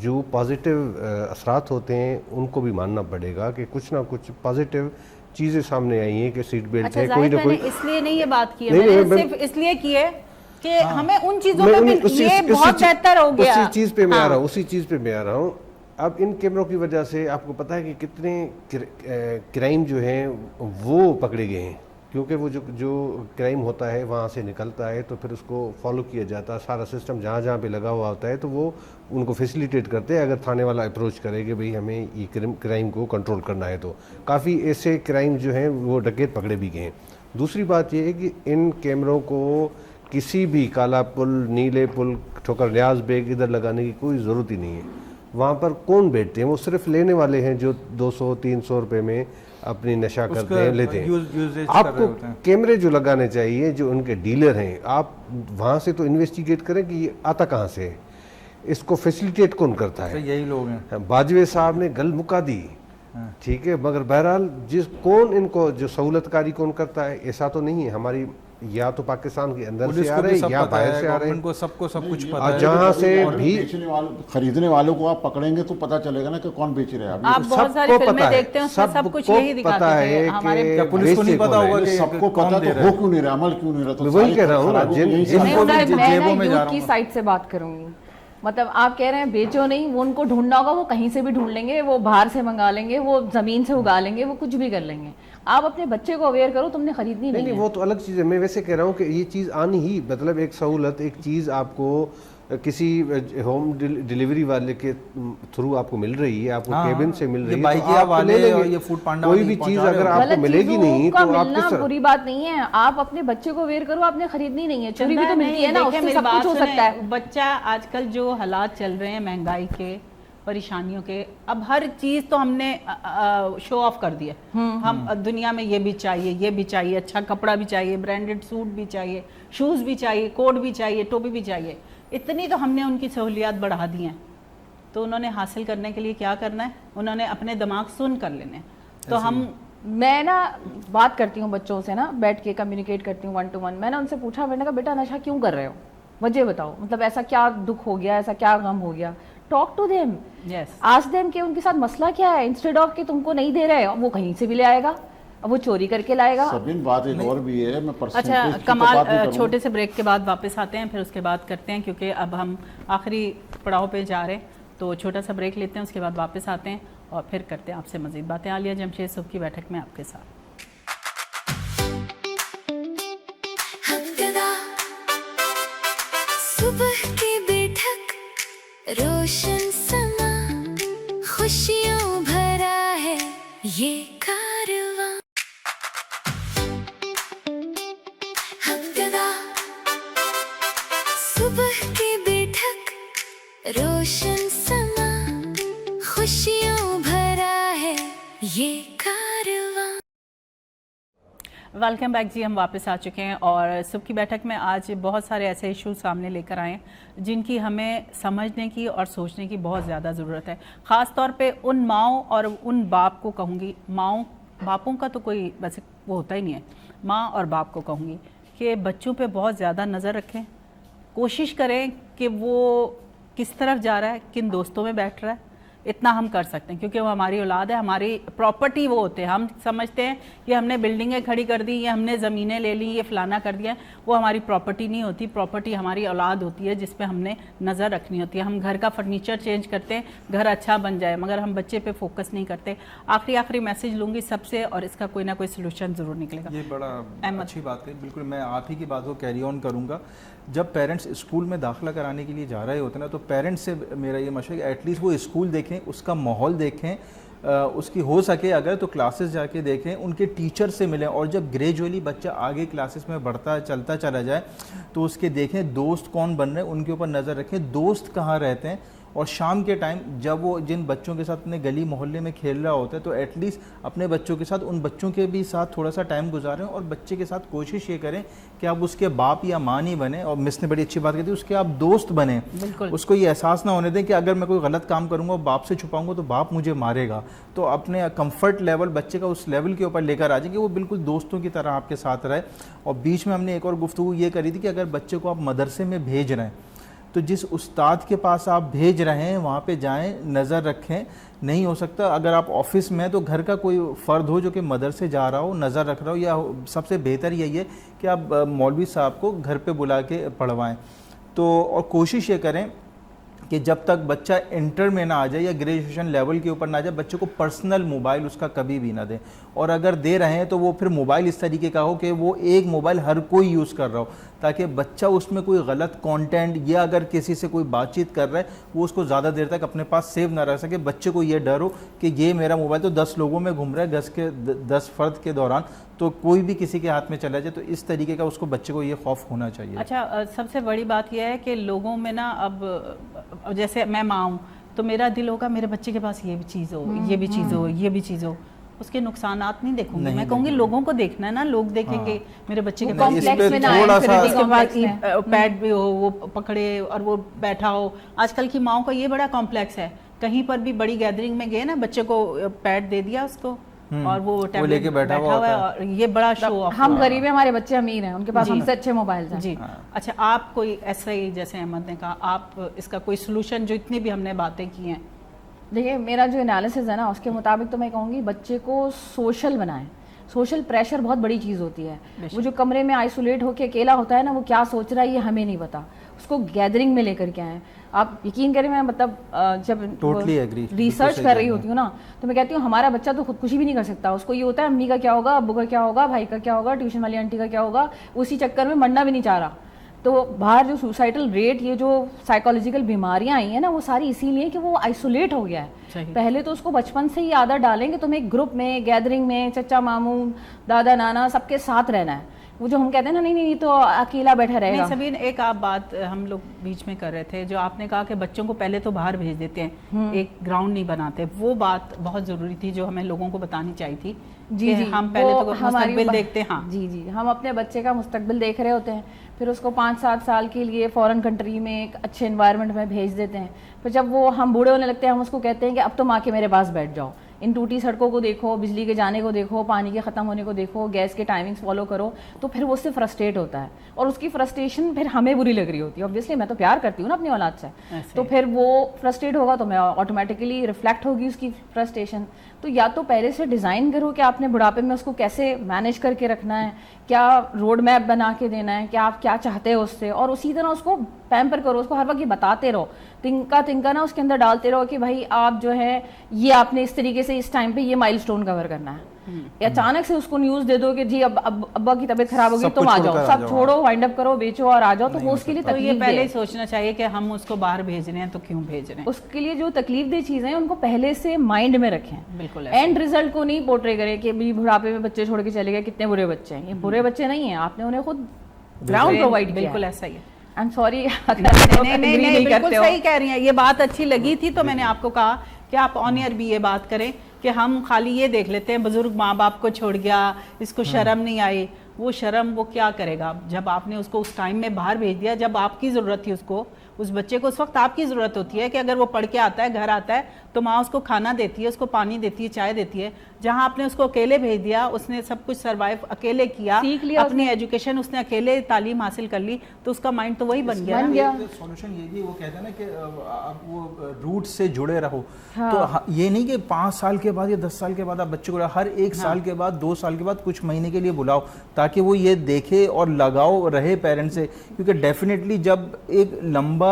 جو پازیٹیو اثرات ہوتے ہیں ان کو بھی ماننا پڑے گا کہ کچھ نہ کچھ پازیٹیو چیزیں سامنے آئی ہیں کہ سیٹ بیلٹ ہے, کوئی نہ کوئی. اس لیے نہیں یہ بات کی ہے, میں نے صرف اس لیے کی ہے کہ ہمیں ان چیزوں میں یہ بہت بہتر ہو گیا. اسی چیز پہ میں آ رہا ہوں. اب ان کیمروں کی وجہ سے آپ کو پتہ ہے کہ کتنے کرائم جو ہیں وہ پکڑے گئے ہیں. کیونکہ وہ جو کرائم ہوتا ہے وہاں سے نکلتا ہے تو پھر اس کو فالو کیا جاتا ہے, سارا سسٹم جہاں جہاں پہ لگا ہوا ہوتا ہے تو وہ ان کو فیسیلیٹیٹ کرتے ہیں. اگر تھانے والا اپروچ کرے کہ بھئی ہمیں یہ کرائم کو کنٹرول کرنا ہے تو کافی ایسے کرائم جو ہیں وہ ڈکیت پکڑے بھی گئے ہیں. دوسری بات یہ ہے کہ ان کیمروں کو کسی بھی کالا پل, نیلے پل, ٹھوکر نیاز بیگ ادھر لگانے کی کوئی ضرورت ہی نہیں ہے. وہاں پر کون بیٹھتے ہیں؟ وہ صرف لینے والے ہیں جو 200-300 روپے میں اپنی نشہ کرتے ہیں, لیتے ہیں. آپ کو کیمرے جو لگانے چاہیے جو ان کے ڈیلر ہیں, آپ وہاں سے تو انویسٹیگیٹ کریں کہ یہ آتا کہاں سے ہے, اس کو فیسیلیٹیٹ کون کرتا ہے. یہی لوگ ہیں. باجوے صاحب نے گل مکا دی, ٹھیک ہے, مگر بہرحال کون ان کو جو سہولت کاری کون کرتا ہے, ایسا تو نہیں ہے. ہماری یا تو پاکستان کے اندر سے آ رہے ہیں یا باہر سے آ رہے ہیں, سب کچھ پتہ ہے. جہاں سے بھی خریدنے والوں کو آپ پکڑیں گے تو پتہ چلے گا نا کہ کون بیچ رہا ہے. آپ بہت ساری فلمیں دیکھتے ہیں اس میں سب کچھ یہی دکھاتے ہیں. ہمارے پولیس کو نہیں پتا ہوگا کہ سب کو پتا تو ہو کیوں نہیں رہا, عمل کیوں نہیں رہا. میں وہی کہہ رہا ہوں نا, میں یوتھ کی سائڈ سے بات کروں گی. مطلب آپ کہہ رہے ہیں بیچو نہیں, وہ ان کو ڈھونڈنا ہوگا, وہ کہیں سے بھی ڈھونڈ لیں گے, وہ باہر سے منگا لیں گے, وہ زمین سے اگا لیں گے, وہ کچھ بھی کر لیں گے. آپ اپنے بچے کو اویئر کرو, تم نے خریدنی نہیں. وہ تو الگ چیز ہے. میں ویسے کہہ رہا ہوں کہ یہ چیز آنی ہی, مطلب ایک سہولت, ایک چیز آپ کو کسی ہوم ڈیلیوری والے کے تھرو آپ کو مل رہی ہے, آپ کو کیبن سے مل رہی ہے, کوئی بھی چیز اگر آپ کو ملے گی نہیں تو آپ ملنا بری بات نہیں ہے. آپ اپنے بچے کو اویئر کرو, آپ نے خریدنی نہیں ہے. چوری بھی تو ملتی ہے نا, اس سے سب کچھ ہو سکتا ہے. بچہ آج کل جو حالات چل رہے ہیں مہنگائی کے, پریشانیوں کے, اب ہر چیز تو ہم نے شو آف کر دیا. ہم دنیا میں یہ بھی چاہیے, یہ بھی چاہیے, اچھا کپڑا بھی چاہیے, برانڈڈ سوٹ بھی چاہیے, شوز بھی چاہیے, کوٹ بھی چاہیے, ٹوپی بھی چاہیے. اتنی تو ہم نے ان کی سہولیات بڑھا دی ہیں. تو انہوں نے حاصل کرنے کے لیے کیا کرنا ہے, انہوں نے اپنے دماغ سن کر لینے. تو ہم میں نا بات کرتی ہوں بچوں سے نا, بیٹھ کے کمیونیکیٹ کرتی ہوں 1 to 1. میں نے ان سے پوچھا, میں نے کہا بیٹا نشہ کیوں کر رہے ہو, وجہ بتاؤ, مطلب ایسا کیا دکھ ہو گیا, ایسا کیا غم ہو گیا. Talk to them, ask them کہ ان کے ساتھ مسئلہ کیا ہے, انسٹیڈ آف کہ تم کو نہیں دے رہے, وہ کہیں سے بھی لے آئے گا, اب وہ چوری کر کے لائے گا. سبین بات ایک اور بھی ہے, میں اچھا کمال, چھوٹے سے بریک کے بعد واپس آتے ہیں, پھر اس کے بعد کرتے ہیں, کیونکہ اب ہم آخری پڑاؤ پہ جا رہے ہیں. تو چھوٹا سا بریک لیتے ہیں, اس کے بعد واپس آتے ہیں اور پھر کرتے ہیں آپ سے مزید باتیں. عالیہ جمشید صبح کی بیٹھک میں آپ کے ساتھ. صبح کی بیٹھک, روشن سما, خوشیوں بھرا ہے یہ کارواں. صبح کی بیٹھک, روشن سما, خوشیوں بھرا ہے یہ کارواں. ویلکم بیک جی, ہم واپس آ چکے ہیں اور صبح کی بیٹھک میں آج بہت سارے ایسے ایشوز سامنے لے کر آئے ہیں جن کی ہمیں سمجھنے کی اور سوچنے کی بہت زیادہ ضرورت ہے. خاص طور پہ ان ماؤں اور ان باپ کو کہوں گی, ماؤں باپوں کا تو کوئی ویسے وہ ہوتا ہی نہیں ہے, ماں اور باپ کو کہوں گی کہ بچوں پہ بہت زیادہ نظر رکھیں. کوشش کریں کہ وہ کس طرف جا رہا ہے, کن دوستوں میں بیٹھ رہا ہے, اتنا ہم کر سکتے ہیں کیونکہ وہ ہماری اولاد ہے, ہماری پراپرٹی وہ ہوتے ہیں. ہم سمجھتے ہیں کہ ہم نے بلڈنگیں کھڑی کر دی, یہ ہم نے زمینیں لے لی, یہ فلانا کر دیا. وہ ہماری پراپرٹی نہیں ہوتی, پراپرٹی ہماری اولاد ہوتی ہے جس پہ ہم نے نظر رکھنی ہوتی ہے. ہم گھر کا فرنیچر چینج کرتے ہیں, گھر اچھا بن جائے, مگر ہم بچے پہ فوکس نہیں کرتے. آخری میسیج لوں گی سب سے, اور اس کا کوئی نہ کوئی سلوشن ضرور نکلے گا. یہ بڑا اچھی بات ہے, بالکل میں آپ ہی کی بات کو کیری آن کروں گا. جب پیرنٹس اسکول میں داخلہ کرانے کے لیے جا رہے ہوتے ہیں نا, تو پیرنٹس سے میرا یہ مشورہ ہے کہ ایٹ لیسٹ وہ اسکول دیکھیں, اس کا ماحول دیکھیں, اس کی ہو سکے اگر تو کلاسز جا کے دیکھیں, ان کے ٹیچر سے ملیں. اور جب گریجولی بچہ آگے کلاسز میں بڑھتا چلتا چلا جائے تو اس کے دیکھیں دوست کون بن رہے ہیں, ان کے اوپر نظر رکھیں, دوست کہاں رہتے ہیں. اور شام کے ٹائم جب وہ جن بچوں کے ساتھ اپنے گلی محلے میں کھیل رہا ہوتا ہے تو ایٹ لیسٹ اپنے بچوں کے ساتھ ان بچوں کے بھی ساتھ تھوڑا سا ٹائم گزاریں, اور بچے کے ساتھ کوشش یہ کریں کہ آپ اس کے باپ یا ماں نہیں بنیں. اور مس نے بڑی اچھی بات کی تھی, اس کے آپ دوست بنیں. اس کو یہ احساس نہ ہونے دیں کہ اگر میں کوئی غلط کام کروں گا باپ سے چھپاؤں گا تو باپ مجھے مارے گا. تو اپنے کمفرٹ لیول بچے کا اس لیول کے اوپر لے کر آ جائیں کہ وہ بالکل دوستوں کی طرح آپ کے ساتھ رہے. اور بیچ میں ہم نے ایک اور گفتگو یہ کری تھی کہ اگر بچے کو آپ مدرسے میں بھیج رہے ہیں تو جس استاد کے پاس آپ بھیج رہے ہیں وہاں پہ جائیں, نظر رکھیں. نہیں ہو سکتا اگر آپ آفس میں تو گھر کا کوئی فرد ہو جو کہ مدرسے جا رہا ہو, نظر رکھ رہا ہو, یا سب سے بہتر یہی ہے کہ آپ مولوی صاحب کو گھر پہ بلا کے پڑھوائیں. تو اور کوشش یہ کریں کہ جب تک بچہ انٹر میں نہ آ جائے یا گریجویشن لیول کے اوپر نہ آ جائے بچے کو پرسنل موبائل اس کا کبھی بھی نہ دیں, اور اگر دے رہے ہیں تو وہ پھر موبائل اس طریقے کا ہو کہ وہ ایک موبائل ہر کوئی یوز کر رہا ہو, تاکہ بچہ اس میں کوئی غلط کانٹینٹ یا اگر کسی سے کوئی بات چیت کر رہا ہے وہ اس کو زیادہ دیر تک اپنے پاس سیو نہ رکھ سکے. بچے کو یہ ڈر ہو کہ یہ میرا موبائل تو 10 لوگوں میں گھوم رہا ہے 10 فرد کے دوران, تو کوئی بھی کسی کے ہاتھ میں چلا جائے, تو اس طریقے کا اس کو بچے کو یہ خوف ہونا چاہیے. اچھا, سب سے بڑی بات یہ ہے کہ لوگوں میں نا اب جیسے میں ماں ہوں تو میرا دل ہوگا میرے بچے کے پاس یہ بھی چیز ہو, یہ بھی چیز ہو, یہ بھی چیز ہو, اس کے نقصانات نہیں دیکھوں گی, میں کہوں گی لوگوں کو دیکھنا ہے نا, لوگ دیکھیں گے میرے بچے کے پاس پیڈ بھی ہو, وہ پکڑے اور وہ بیٹھا ہو. آج کل کی ماؤں کا یہ بڑا کمپلیکس ہے, کہیں پر بھی بڑی گیدرنگ میں گئے نا بچے کو پیڈ دے دیا اس کو اور وہ لے کے بیٹھا ہوا ہے, اور یہ بڑا شو آف. ہم غریب ہیں, ہمارے بچے امیر ہیں, ان کے پاس ہم سے اچھے موبائل ہیں. جی اچھا, آپ کوئی ایسا ہی جیسے احمد نے کہا, آپ اس کا کوئی سلوشن, جو اتنی بھی ہم نے باتیں کی ہیں, دیکھیے میرا جو انالیسز ہے نا اس کے مطابق تو میں کہوں گی بچے کو سوشل بنائیں. سوشل پریشر بہت بڑی چیز ہوتی ہے. وہ جو کمرے میں آئسولیٹ ہو کے اکیلا ہوتا ہے نا, وہ کیا سوچ رہا ہے یہ ہمیں نہیں پتا. اس کو گیدرنگ میں لے کر کے آئیں. آپ یقین کریں, میں مطلب جب ریسرچ کر رہی ہوتی ہوں نا تو میں کہتی ہوں ہمارا بچہ تو خودکشی بھی نہیں کر سکتا. اس کو یہ ہوتا ہے امی کا کیا ہوگا, ابو کا کیا ہوگا, بھائی کا کیا ہوگا, ٹیوشن والی آنٹی کا کیا ہوگا, اسی چکر میں مرنا بھی نہیں چاہ رہا. تو باہر جو سوسائٹل ریٹ, یہ جو سائیکالوجیکل بیماریاں آئی ہیں نا, وہ ساری اسی لیے کہ وہ آئسولیٹ ہو گیا ہے. پہلے تو اس کو بچپن سے ہی عادت ڈالیں کہ تم ایک گروپ میں, گیدرنگ میں, چچا ماموں, دادا نانا سب کے ساتھ رہنا ہے. وہ جو ہم کہتے ہیں نا نہیں یہ تو اکیلا بیٹھا رہے گا. سبین, ایک آپ بات ہم لوگ بیچ میں کر رہے تھے, جو آپ نے کہا کہ بچوں کو پہلے تو باہر بھیج دیتے ہیں, ایک گراؤنڈ نہیں بناتے, وہ بات بہت ضروری تھی جو ہمیں لوگوں کو بتانی چاہیے تھی. جی ہم پہلے تو مستقبل دیکھتے ہیں. جی ہم اپنے بچے کا مستقبل دیکھ رہے ہوتے ہیں, پھر اس کو 5-7 سال کے لیے فورن کنٹری میں ایک اچھے انوائرمنٹ میں بھیج دیتے ہیں. پھر جب وہ ہم بوڑھے ہونے لگتے ہیں, ہم اس کو کہتے ہیں کہ اب تم آ کے میرے پاس بیٹھ جاؤ, ان ٹوٹی سڑکوں کو دیکھو, بجلی کے جانے کو دیکھو, پانی کے ختم ہونے کو دیکھو, گیس کے ٹائمنگز فالو کرو. تو پھر وہ اس سے فرسٹریٹ ہوتا ہے, اور اس کی فرسٹریشن پھر ہمیں بری لگ رہی ہوتی ہے. اوبویسلی میں تو پیار کرتی ہوں نا اپنی اولاد سے, تو پھر وہ فرسٹریٹ ہوگا تو میں آٹومیٹکلی ریفلیکٹ ہوگی اس کی فرسٹریشن. تو یا تو پہلے سے ڈیزائن کرو کہ آپ نے بڑھاپے میں اس کو کیسے مینیج کر کے رکھنا ہے, کیا روڈ میپ بنا کے دینا ہے, کہ آپ کیا چاہتے ہو اس سے, اور اسی طرح اس کو پیمپر کرو, اس کو ہر وقت یہ بتاتے رہو, تنکا نا اس کے اندر ڈالتے رہو کہ بھائی آپ جو ہے یہ آپ نے اس طریقے سے اس ٹائم پہ یہ مائل سٹون کور کرنا ہے. اچانک سے اس کو نیوز دے دو کہ جی اب ابا کی طبیعت خراب ہوگی, تم آ جاؤ, سب چھوڑو, وائنڈ اپ کرو, بیچو اور آ جاؤ. تو وہ اس کے لیے یہ پہلے ہی سوچنا چاہیے کہ ہم اس کو باہر بھیج رہے ہیں تو کیوں بھیج رہے ہیں. اس کے لیے جو تکلیف دہ چیزیں ہیں ان کو پہلے سے مائنڈ میں رکھیں. بالکل اینڈ ریزلٹ کو نہیں پورٹری کریں کہ بڑھاپے میں بچے چھوڑ کے چلے گئے, کتنے برے بچے ہیں. یہ برے بچے نہیں ہیں, آپ نے انہیں خود گراؤنڈ پرووائڈ کیا. بالکل ایسا ہی ہے. سوری, نہیں بالکل صحیح کہہ رہی ہیں. یہ بات اچھی لگی تھی تو میں نے آپ کو کہا کہ آپ آن ایئر بھی یہ بات کریں کہ ہم خالی یہ دیکھ لیتے ہیں بزرگ ماں باپ کو چھوڑ گیا, اس کو شرم نہیں آئی. وہ شرم وہ کیا کرے گا جب آپ نے اس کو اس ٹائم میں باہر بھیج دیا جب آپ کی ضرورت تھی. اس کو, اس بچے کو اس وقت آپ کی ضرورت ہوتی ہے کہ اگر وہ پڑھ کے آتا ہے, گھر آتا ہے, تو ماں اس کو کھانا دیتی ہے, اس کو پانی دیتی ہے, چائے دیتی ہے. جہاں آپ نے اس کو اکیلے بھیج دیا, اس نے سب کچھ سروائیو اکیلے کیا, اپنی ایجوکیشن اس نے اکیلے تعلیم حاصل کر لی, تو اس کا مائنڈ تو وہی بن گیا. سولوشن یہ بھی وہ کہتے ہیں نا کہ آپ وہ روٹ سے جڑے رہو. تو یہ نہیں کہ 5 سال کے بعد یا 10 سال کے بعد آپ بچے کو ہر 1 سال کے بعد 2 سال کے بعد کچھ مہینے کے لیے بلاؤ, تاکہ وہ یہ دیکھے اور لگاؤ رہے پیرنٹ سے. کیونکہ ڈیفینیٹلی جب ایک لمبا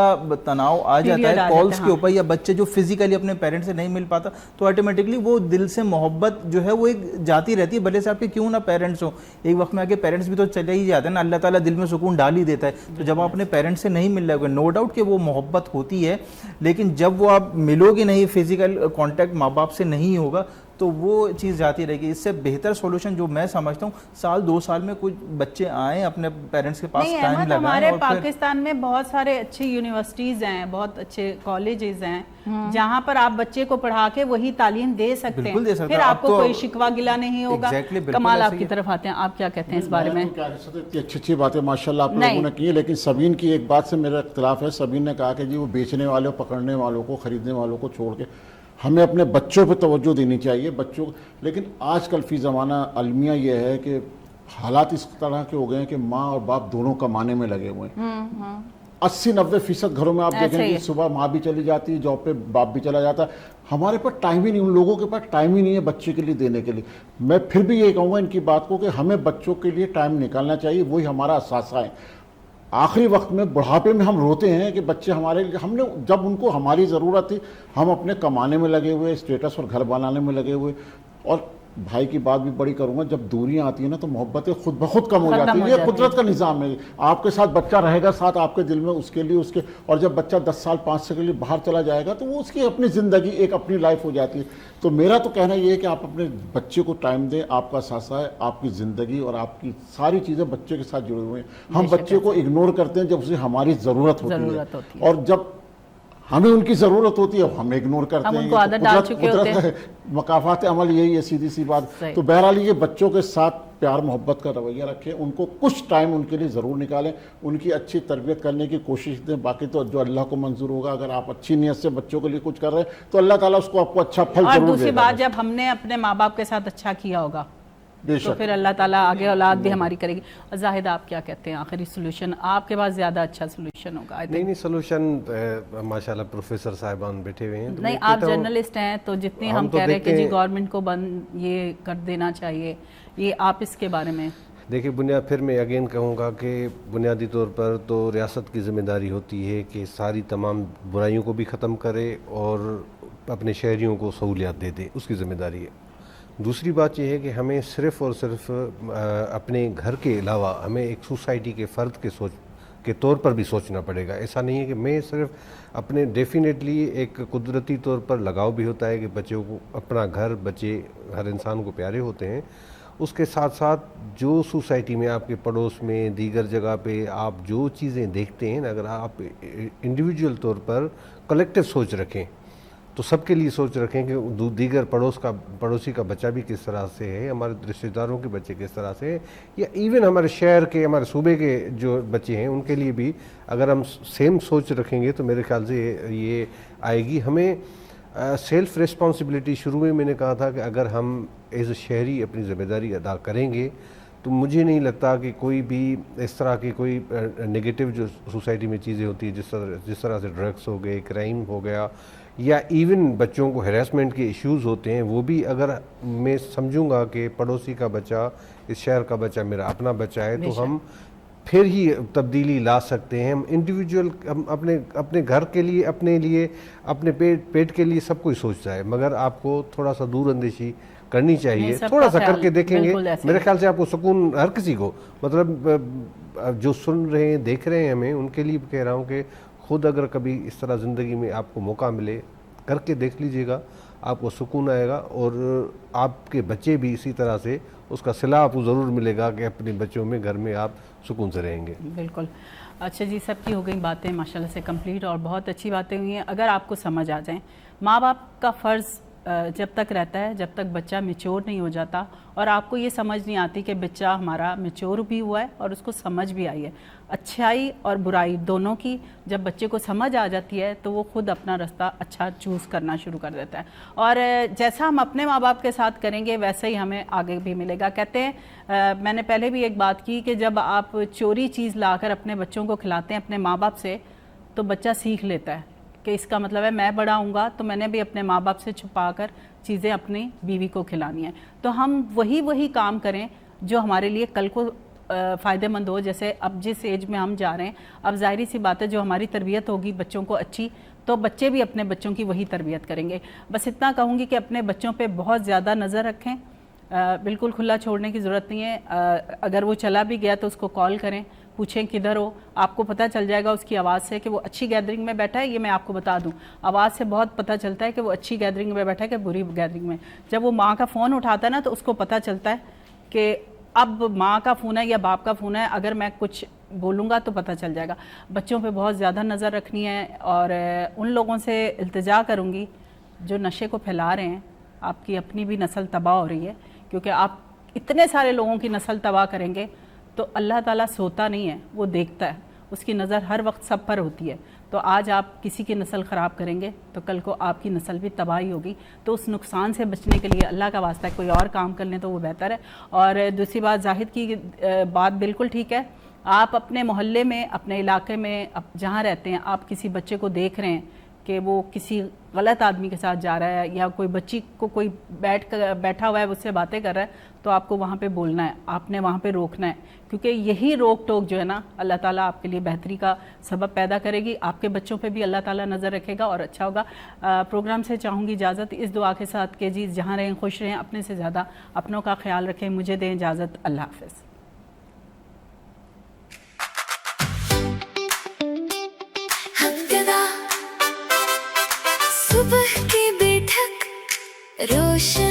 تناؤ آ جاتا ہے کالز کے اوپر, یا بچے جو فزیکلی اپنے پیرنٹ سے نہیں مل پاتا, تو آٹومیٹکلی وہ دل سے محبت جو ہے وہ ایک جاتی رہتی ہے, بھلے سے آپ کے کیوں نہ پیرنٹس ہوں. ایک وقت میں آ کے پیرنٹس بھی تو چلے ہی جاتے ہیں نا, اللہ تعالیٰ دل میں سکون ڈال ہی دیتا ہے. تو جب آپ اپنے پیرنٹس سے نہیں مل رہے ہوگے, نو ڈاؤٹ کہ وہ محبت ہوتی ہے, لیکن جب وہ آپ ملو گے نہیں, فزیکل کانٹیکٹ ماں باپ سے نہیں ہوگا, تو وہ چیز جاتی رہے گی. اس سے بہتر سولوشن جو میں سمجھتا ہوں, 1-2 سال میں کچھ بچے آئیں اپنے پیرنٹس کے پاس ٹائم لگائیں. ہمارے پاکستان میں بہت سارے اچھی یونیورسٹیز ہیں, بہت اچھے کالجز ہیں, جہاں پر آپ بچے کو پڑھا کے وہی تعلیم دے سکتے ہیں, پھر آپ کو کوئی شکوہ گلا نہیں ہوگا. کمال آپ کی طرف آتے ہیں, آپ کیا کہتے ہیں اس بارے میں؟ اچھی باتیں ماشاء اللہ آپ لوگوں نے کی ہیں, لیکن سبین کی ایک بات سے میرا اختلاف ہے. سبین نے کہا کہ جی وہ بیچنے والوں, پکڑنے والوں کو, خریدنے والوں کو چھوڑ کے ہمیں اپنے بچوں پہ توجہ دینی چاہیے. بچوں, لیکن آج کل فی زمانہ المیہ یہ ہے کہ حالات اس طرح کے ہو گئے ہیں کہ ماں اور باپ دونوں کمانے میں لگے ہوئے ہیں. 80-90% گھروں میں آپ دیکھیں گے صبح ماں بھی چلی جاتی ہے جاب پہ, باپ بھی چلا جاتا ہے. ہمارے پاس ٹائم ہی نہیں, ان لوگوں کے پاس ٹائم ہی نہیں ہے بچے کے لیے دینے کے لیے. میں پھر بھی یہ کہوں گا ان کی بات کو کہ ہمیں بچوں کے لیے ٹائم نکالنا چاہیے, وہی ہمارا اثاثہ ہے. آخری وقت میں بڑھاپے میں ہم روتے ہیں کہ بچے ہمارے لیے، ہم نے جب ان کو ہماری ضرورت تھی ہم اپنے کمانے میں لگے ہوئے، اسٹیٹس اور گھر بنانے میں لگے ہوئے. اور بھائی کی بات بھی بڑی کروں گا، جب دوریاں آتی ہیں نا تو محبتیں خود بخود کم ہو جاتی ہیں. یہ قدرت کا نظام ہے. آپ کے ساتھ بچہ رہے گا ساتھ آپ کے دل میں اس کے لیے اس کے، اور جب بچہ 10 سال 5 سال کے لیے باہر چلا جائے گا تو وہ اس کی اپنی زندگی ایک اپنی لائف ہو جاتی ہے. تو میرا تو کہنا یہ ہے کہ آپ اپنے بچے کو ٹائم دیں. آپ کا ساسہ ہے، آپ کی زندگی اور آپ کی ساری چیزیں بچے کے ساتھ جڑے ہوئے ہیں. ہم بچے کو اگنور کرتے ہیں جب اسے ہماری ضرورت ہوتی ہے، اور جب ہمیں ان کی ضرورت ہوتی ہے ہم اگنور کرتے ہیں. ان کو عادت ڈال چکے ہوتے ہیں. مقافات عمل یہی ہے، سیدھی سی بات. تو بہرحال یہ بچوں کے ساتھ پیار محبت کا رویہ رکھیں، ان کو کچھ ٹائم ان کے لیے ضرور نکالیں، ان کی اچھی تربیت کرنے کی کوشش دیں. باقی تو جو اللہ کو منظور ہوگا، اگر آپ اچھی نیت سے بچوں کے لیے کچھ کر رہے ہیں تو اللہ تعالیٰ اس کو آپ کو اچھا پھل ضرور دے گا. اور دوسری بات، جب ہم نے اپنے ماں باپ کے ساتھ اچھا کیا ہوگا تو پھر اللہ تعالیٰ آگے اولاد بھی ہماری کرے گی. زاہد آپ کیا کہتے ہیں؟ آخری سلوشن آپ کے پاس زیادہ اچھا سلوشن ہوگا. نہیں سلوشن ماشاءاللہ پروفیسر صاحبان بیٹھے ہوئے ہیں. نہیں، آپ جرنلسٹ ہیں تو جتنے ہم کہہ رہے ہیں کہ جی گورنمنٹ کو بند یہ کر دینا چاہیے، یہ آپ اس کے بارے میں دیکھیے پھر میں اگین کہوں گا کہ بنیادی طور پر تو ریاست کی ذمہ داری ہوتی ہے کہ ساری تمام برائیوں کو بھی ختم کرے اور اپنے شہریوں کو سہولیات دے دے، اس کی ذمہ داری ہے. دوسری بات یہ ہے کہ ہمیں صرف اور صرف اپنے گھر کے علاوہ ہمیں ایک سوسائٹی کے فرد کے طور پر بھی سوچنا پڑے گا. ایسا نہیں ہے کہ میں صرف اپنے، ڈیفینیٹلی ایک قدرتی طور پر لگاؤ بھی ہوتا ہے کہ بچوں کو اپنا گھر، بچے ہر انسان کو پیارے ہوتے ہیں. اس کے ساتھ ساتھ جو سوسائٹی میں آپ کے پڑوس میں دیگر جگہ پہ آپ جو چیزیں دیکھتے ہیں، اگر آپ انڈیویجول طور پر کلیکٹیو سوچ رکھیں تو سب کے لیے سوچ رکھیں کہ دیگر پڑوسی کا بچہ بھی کس طرح سے ہے، ہمارے رشتہ داروں کے بچے کس طرح سے، یا ایون ہمارے شہر کے، ہمارے صوبے کے جو بچے ہیں ان کے لیے بھی اگر ہم سیم سوچ رکھیں گے تو میرے خیال سے یہ آئے گی. ہمیں سیلف ریسپانسبلٹی، شروع میں نے کہا تھا کہ اگر ہم ایز اے شہری اپنی ذمہ داری ادا کریں گے تو مجھے نہیں لگتا کہ کوئی بھی اس طرح کی کوئی نگیٹو جو سوسائٹی میں چیزیں ہوتی ہیں، جس طرح سے ڈرگس ہو گئے، کرائم ہو گیا، یا ایون بچوں کو ہیراسمنٹ کے ایشوز ہوتے ہیں، وہ بھی اگر میں سمجھوں گا کہ پڑوسی کا بچہ، اس شہر کا بچہ میرا اپنا بچہ ہے تو ہم پھر ہی تبدیلی لا سکتے ہیں. ہم انڈیویجول، ہم اپنے گھر کے لیے، اپنے لیے، اپنے پیٹ کے لیے سب کوئی سوچتا ہے، مگر آپ کو تھوڑا سا دور اندیشی کرنی چاہیے. تھوڑا سا کر کے دیکھیں گے، میرے خیال سے آپ کو سکون، ہر کسی کو، مطلب جو سن رہے ہیں، دیکھ رہے ہیں ہمیں، ان کے لیے کہہ رہا ہوں کہ خود اگر کبھی اس طرح زندگی میں آپ کو موقع ملے، کر کے دیکھ لیجئے گا، آپ کو سکون آئے گا اور آپ کے بچے بھی اسی طرح سے اس کا صلہ آپ کو ضرور ملے گا کہ اپنے بچوں میں، گھر میں آپ سکون سے رہیں گے. بالکل. اچھا جی، سب کی ہو گئی باتیں ماشاءاللہ سے کمپلیٹ، اور بہت اچھی باتیں ہوئی ہیں. اگر آپ کو سمجھ آ جائیں، ماں باپ کا فرض جب تک رہتا ہے، جب تک بچہ میچور نہیں ہو جاتا اور آپ کو یہ سمجھ نہیں آتی کہ بچہ ہمارا میچور بھی ہوا ہے اور اس کو سمجھ بھی آئی ہے، اچھائی اور برائی دونوں کی جب بچے کو سمجھ آ جاتی ہے تو وہ خود اپنا رستہ اچھا چوز کرنا شروع کر دیتا ہے. اور جیسا ہم اپنے ماں باپ کے ساتھ کریں گے ویسا ہی ہمیں آگے بھی ملے گا. کہتے ہیں، میں نے پہلے بھی ایک بات کی کہ جب آپ چوری چیز لا کر اپنے بچوں کو کھلاتے ہیں اپنے ماں باپ سے تو بچہ سیکھ لیتا ہے کہ اس کا مطلب ہے میں بڑا ہوں گا تو میں نے بھی اپنے ماں باپ سے چھپا کر چیزیں اپنی بیوی کو کھلانی ہیں. تو ہم وہی کام کریں جو ہمارے لیے کل کو فائدہ مند ہو. جیسے اب جس ایج میں ہم جا رہے ہیں، اب ظاہری سی بات ہے جو ہماری تربیت ہوگی بچوں کو اچھی تو بچے بھی اپنے بچوں کی وہی تربیت کریں گے. بس اتنا کہوں گی کہ اپنے بچوں پہ بہت زیادہ نظر رکھیں، بالکل کھلا چھوڑنے کی ضرورت نہیں ہے. اگر وہ چلا بھی گیا تو اس کو کال کریں، پوچھیں کدھر ہو. آپ کو پتہ چل جائے گا اس کی آواز سے کہ وہ اچھی گیدرنگ میں بیٹھا ہے. یہ میں آپ کو بتا دوں، آواز سے بہت پتہ چلتا ہے کہ وہ اچھی گیدرنگ میں بیٹھا ہے کہ بری گیدرنگ میں. جب وہ ماں کا فون اٹھاتا ہے نا تو اس کو پتہ چلتا ہے کہ اب ماں کا فون ہے یا باپ کا فون ہے، اگر میں کچھ بولوں گا تو پتہ چل جائے گا. بچوں پہ بہت زیادہ نظر رکھنی ہے. اور ان لوگوں سے التجا کروں گی جو نشے کو پھیلا رہے ہیں. آپ کی اپنی بھی نسل تباہ ہو رہی ہے، کیونکہ آپ اتنے سارے لوگوں کی نسل تباہ کریں گے تو اللہ تعالیٰ سوتا نہیں ہے، وہ دیکھتا ہے، اس کی نظر ہر وقت سب پر ہوتی ہے. تو آج آپ کسی کی نسل خراب کریں گے تو کل کو آپ کی نسل بھی تباہی ہوگی. تو اس نقصان سے بچنے کے لیے اللہ کا واسطہ ہے کوئی اور کام کر لیں تو وہ بہتر ہے. اور دوسری بات، زاہد کی بات بالکل ٹھیک ہے. آپ اپنے محلے میں، اپنے علاقے میں جہاں رہتے ہیں، آپ کسی بچے کو دیکھ رہے ہیں کہ وہ کسی غلط آدمی کے ساتھ جا رہا ہے یا کوئی بچی کو کوئی بیٹھا ہوا ہے اس سے باتیں کر رہا ہے تو آپ کو وہاں پہ بولنا ہے, آپ نے وہاں پہ روکنا ہے, کیونکہ یہی روک ٹوک جو ہے نا اللہ تعالیٰ آپ کے لیے بہتری کا سبب پیدا کرے گی, آپ کے بچوں پہ بھی اللہ تعالیٰ نظر رکھے گا اور اچھا ہوگا. پروگرام سے چاہوں گی اجازت اس دعا کے ساتھ کہ جی جہاں رہیں خوش رہیں, اپنے سے زیادہ اپنوں کا خیال رکھیں. مجھے دیں اجازت, اللہ حافظ. صبح کی بیٹھک روشن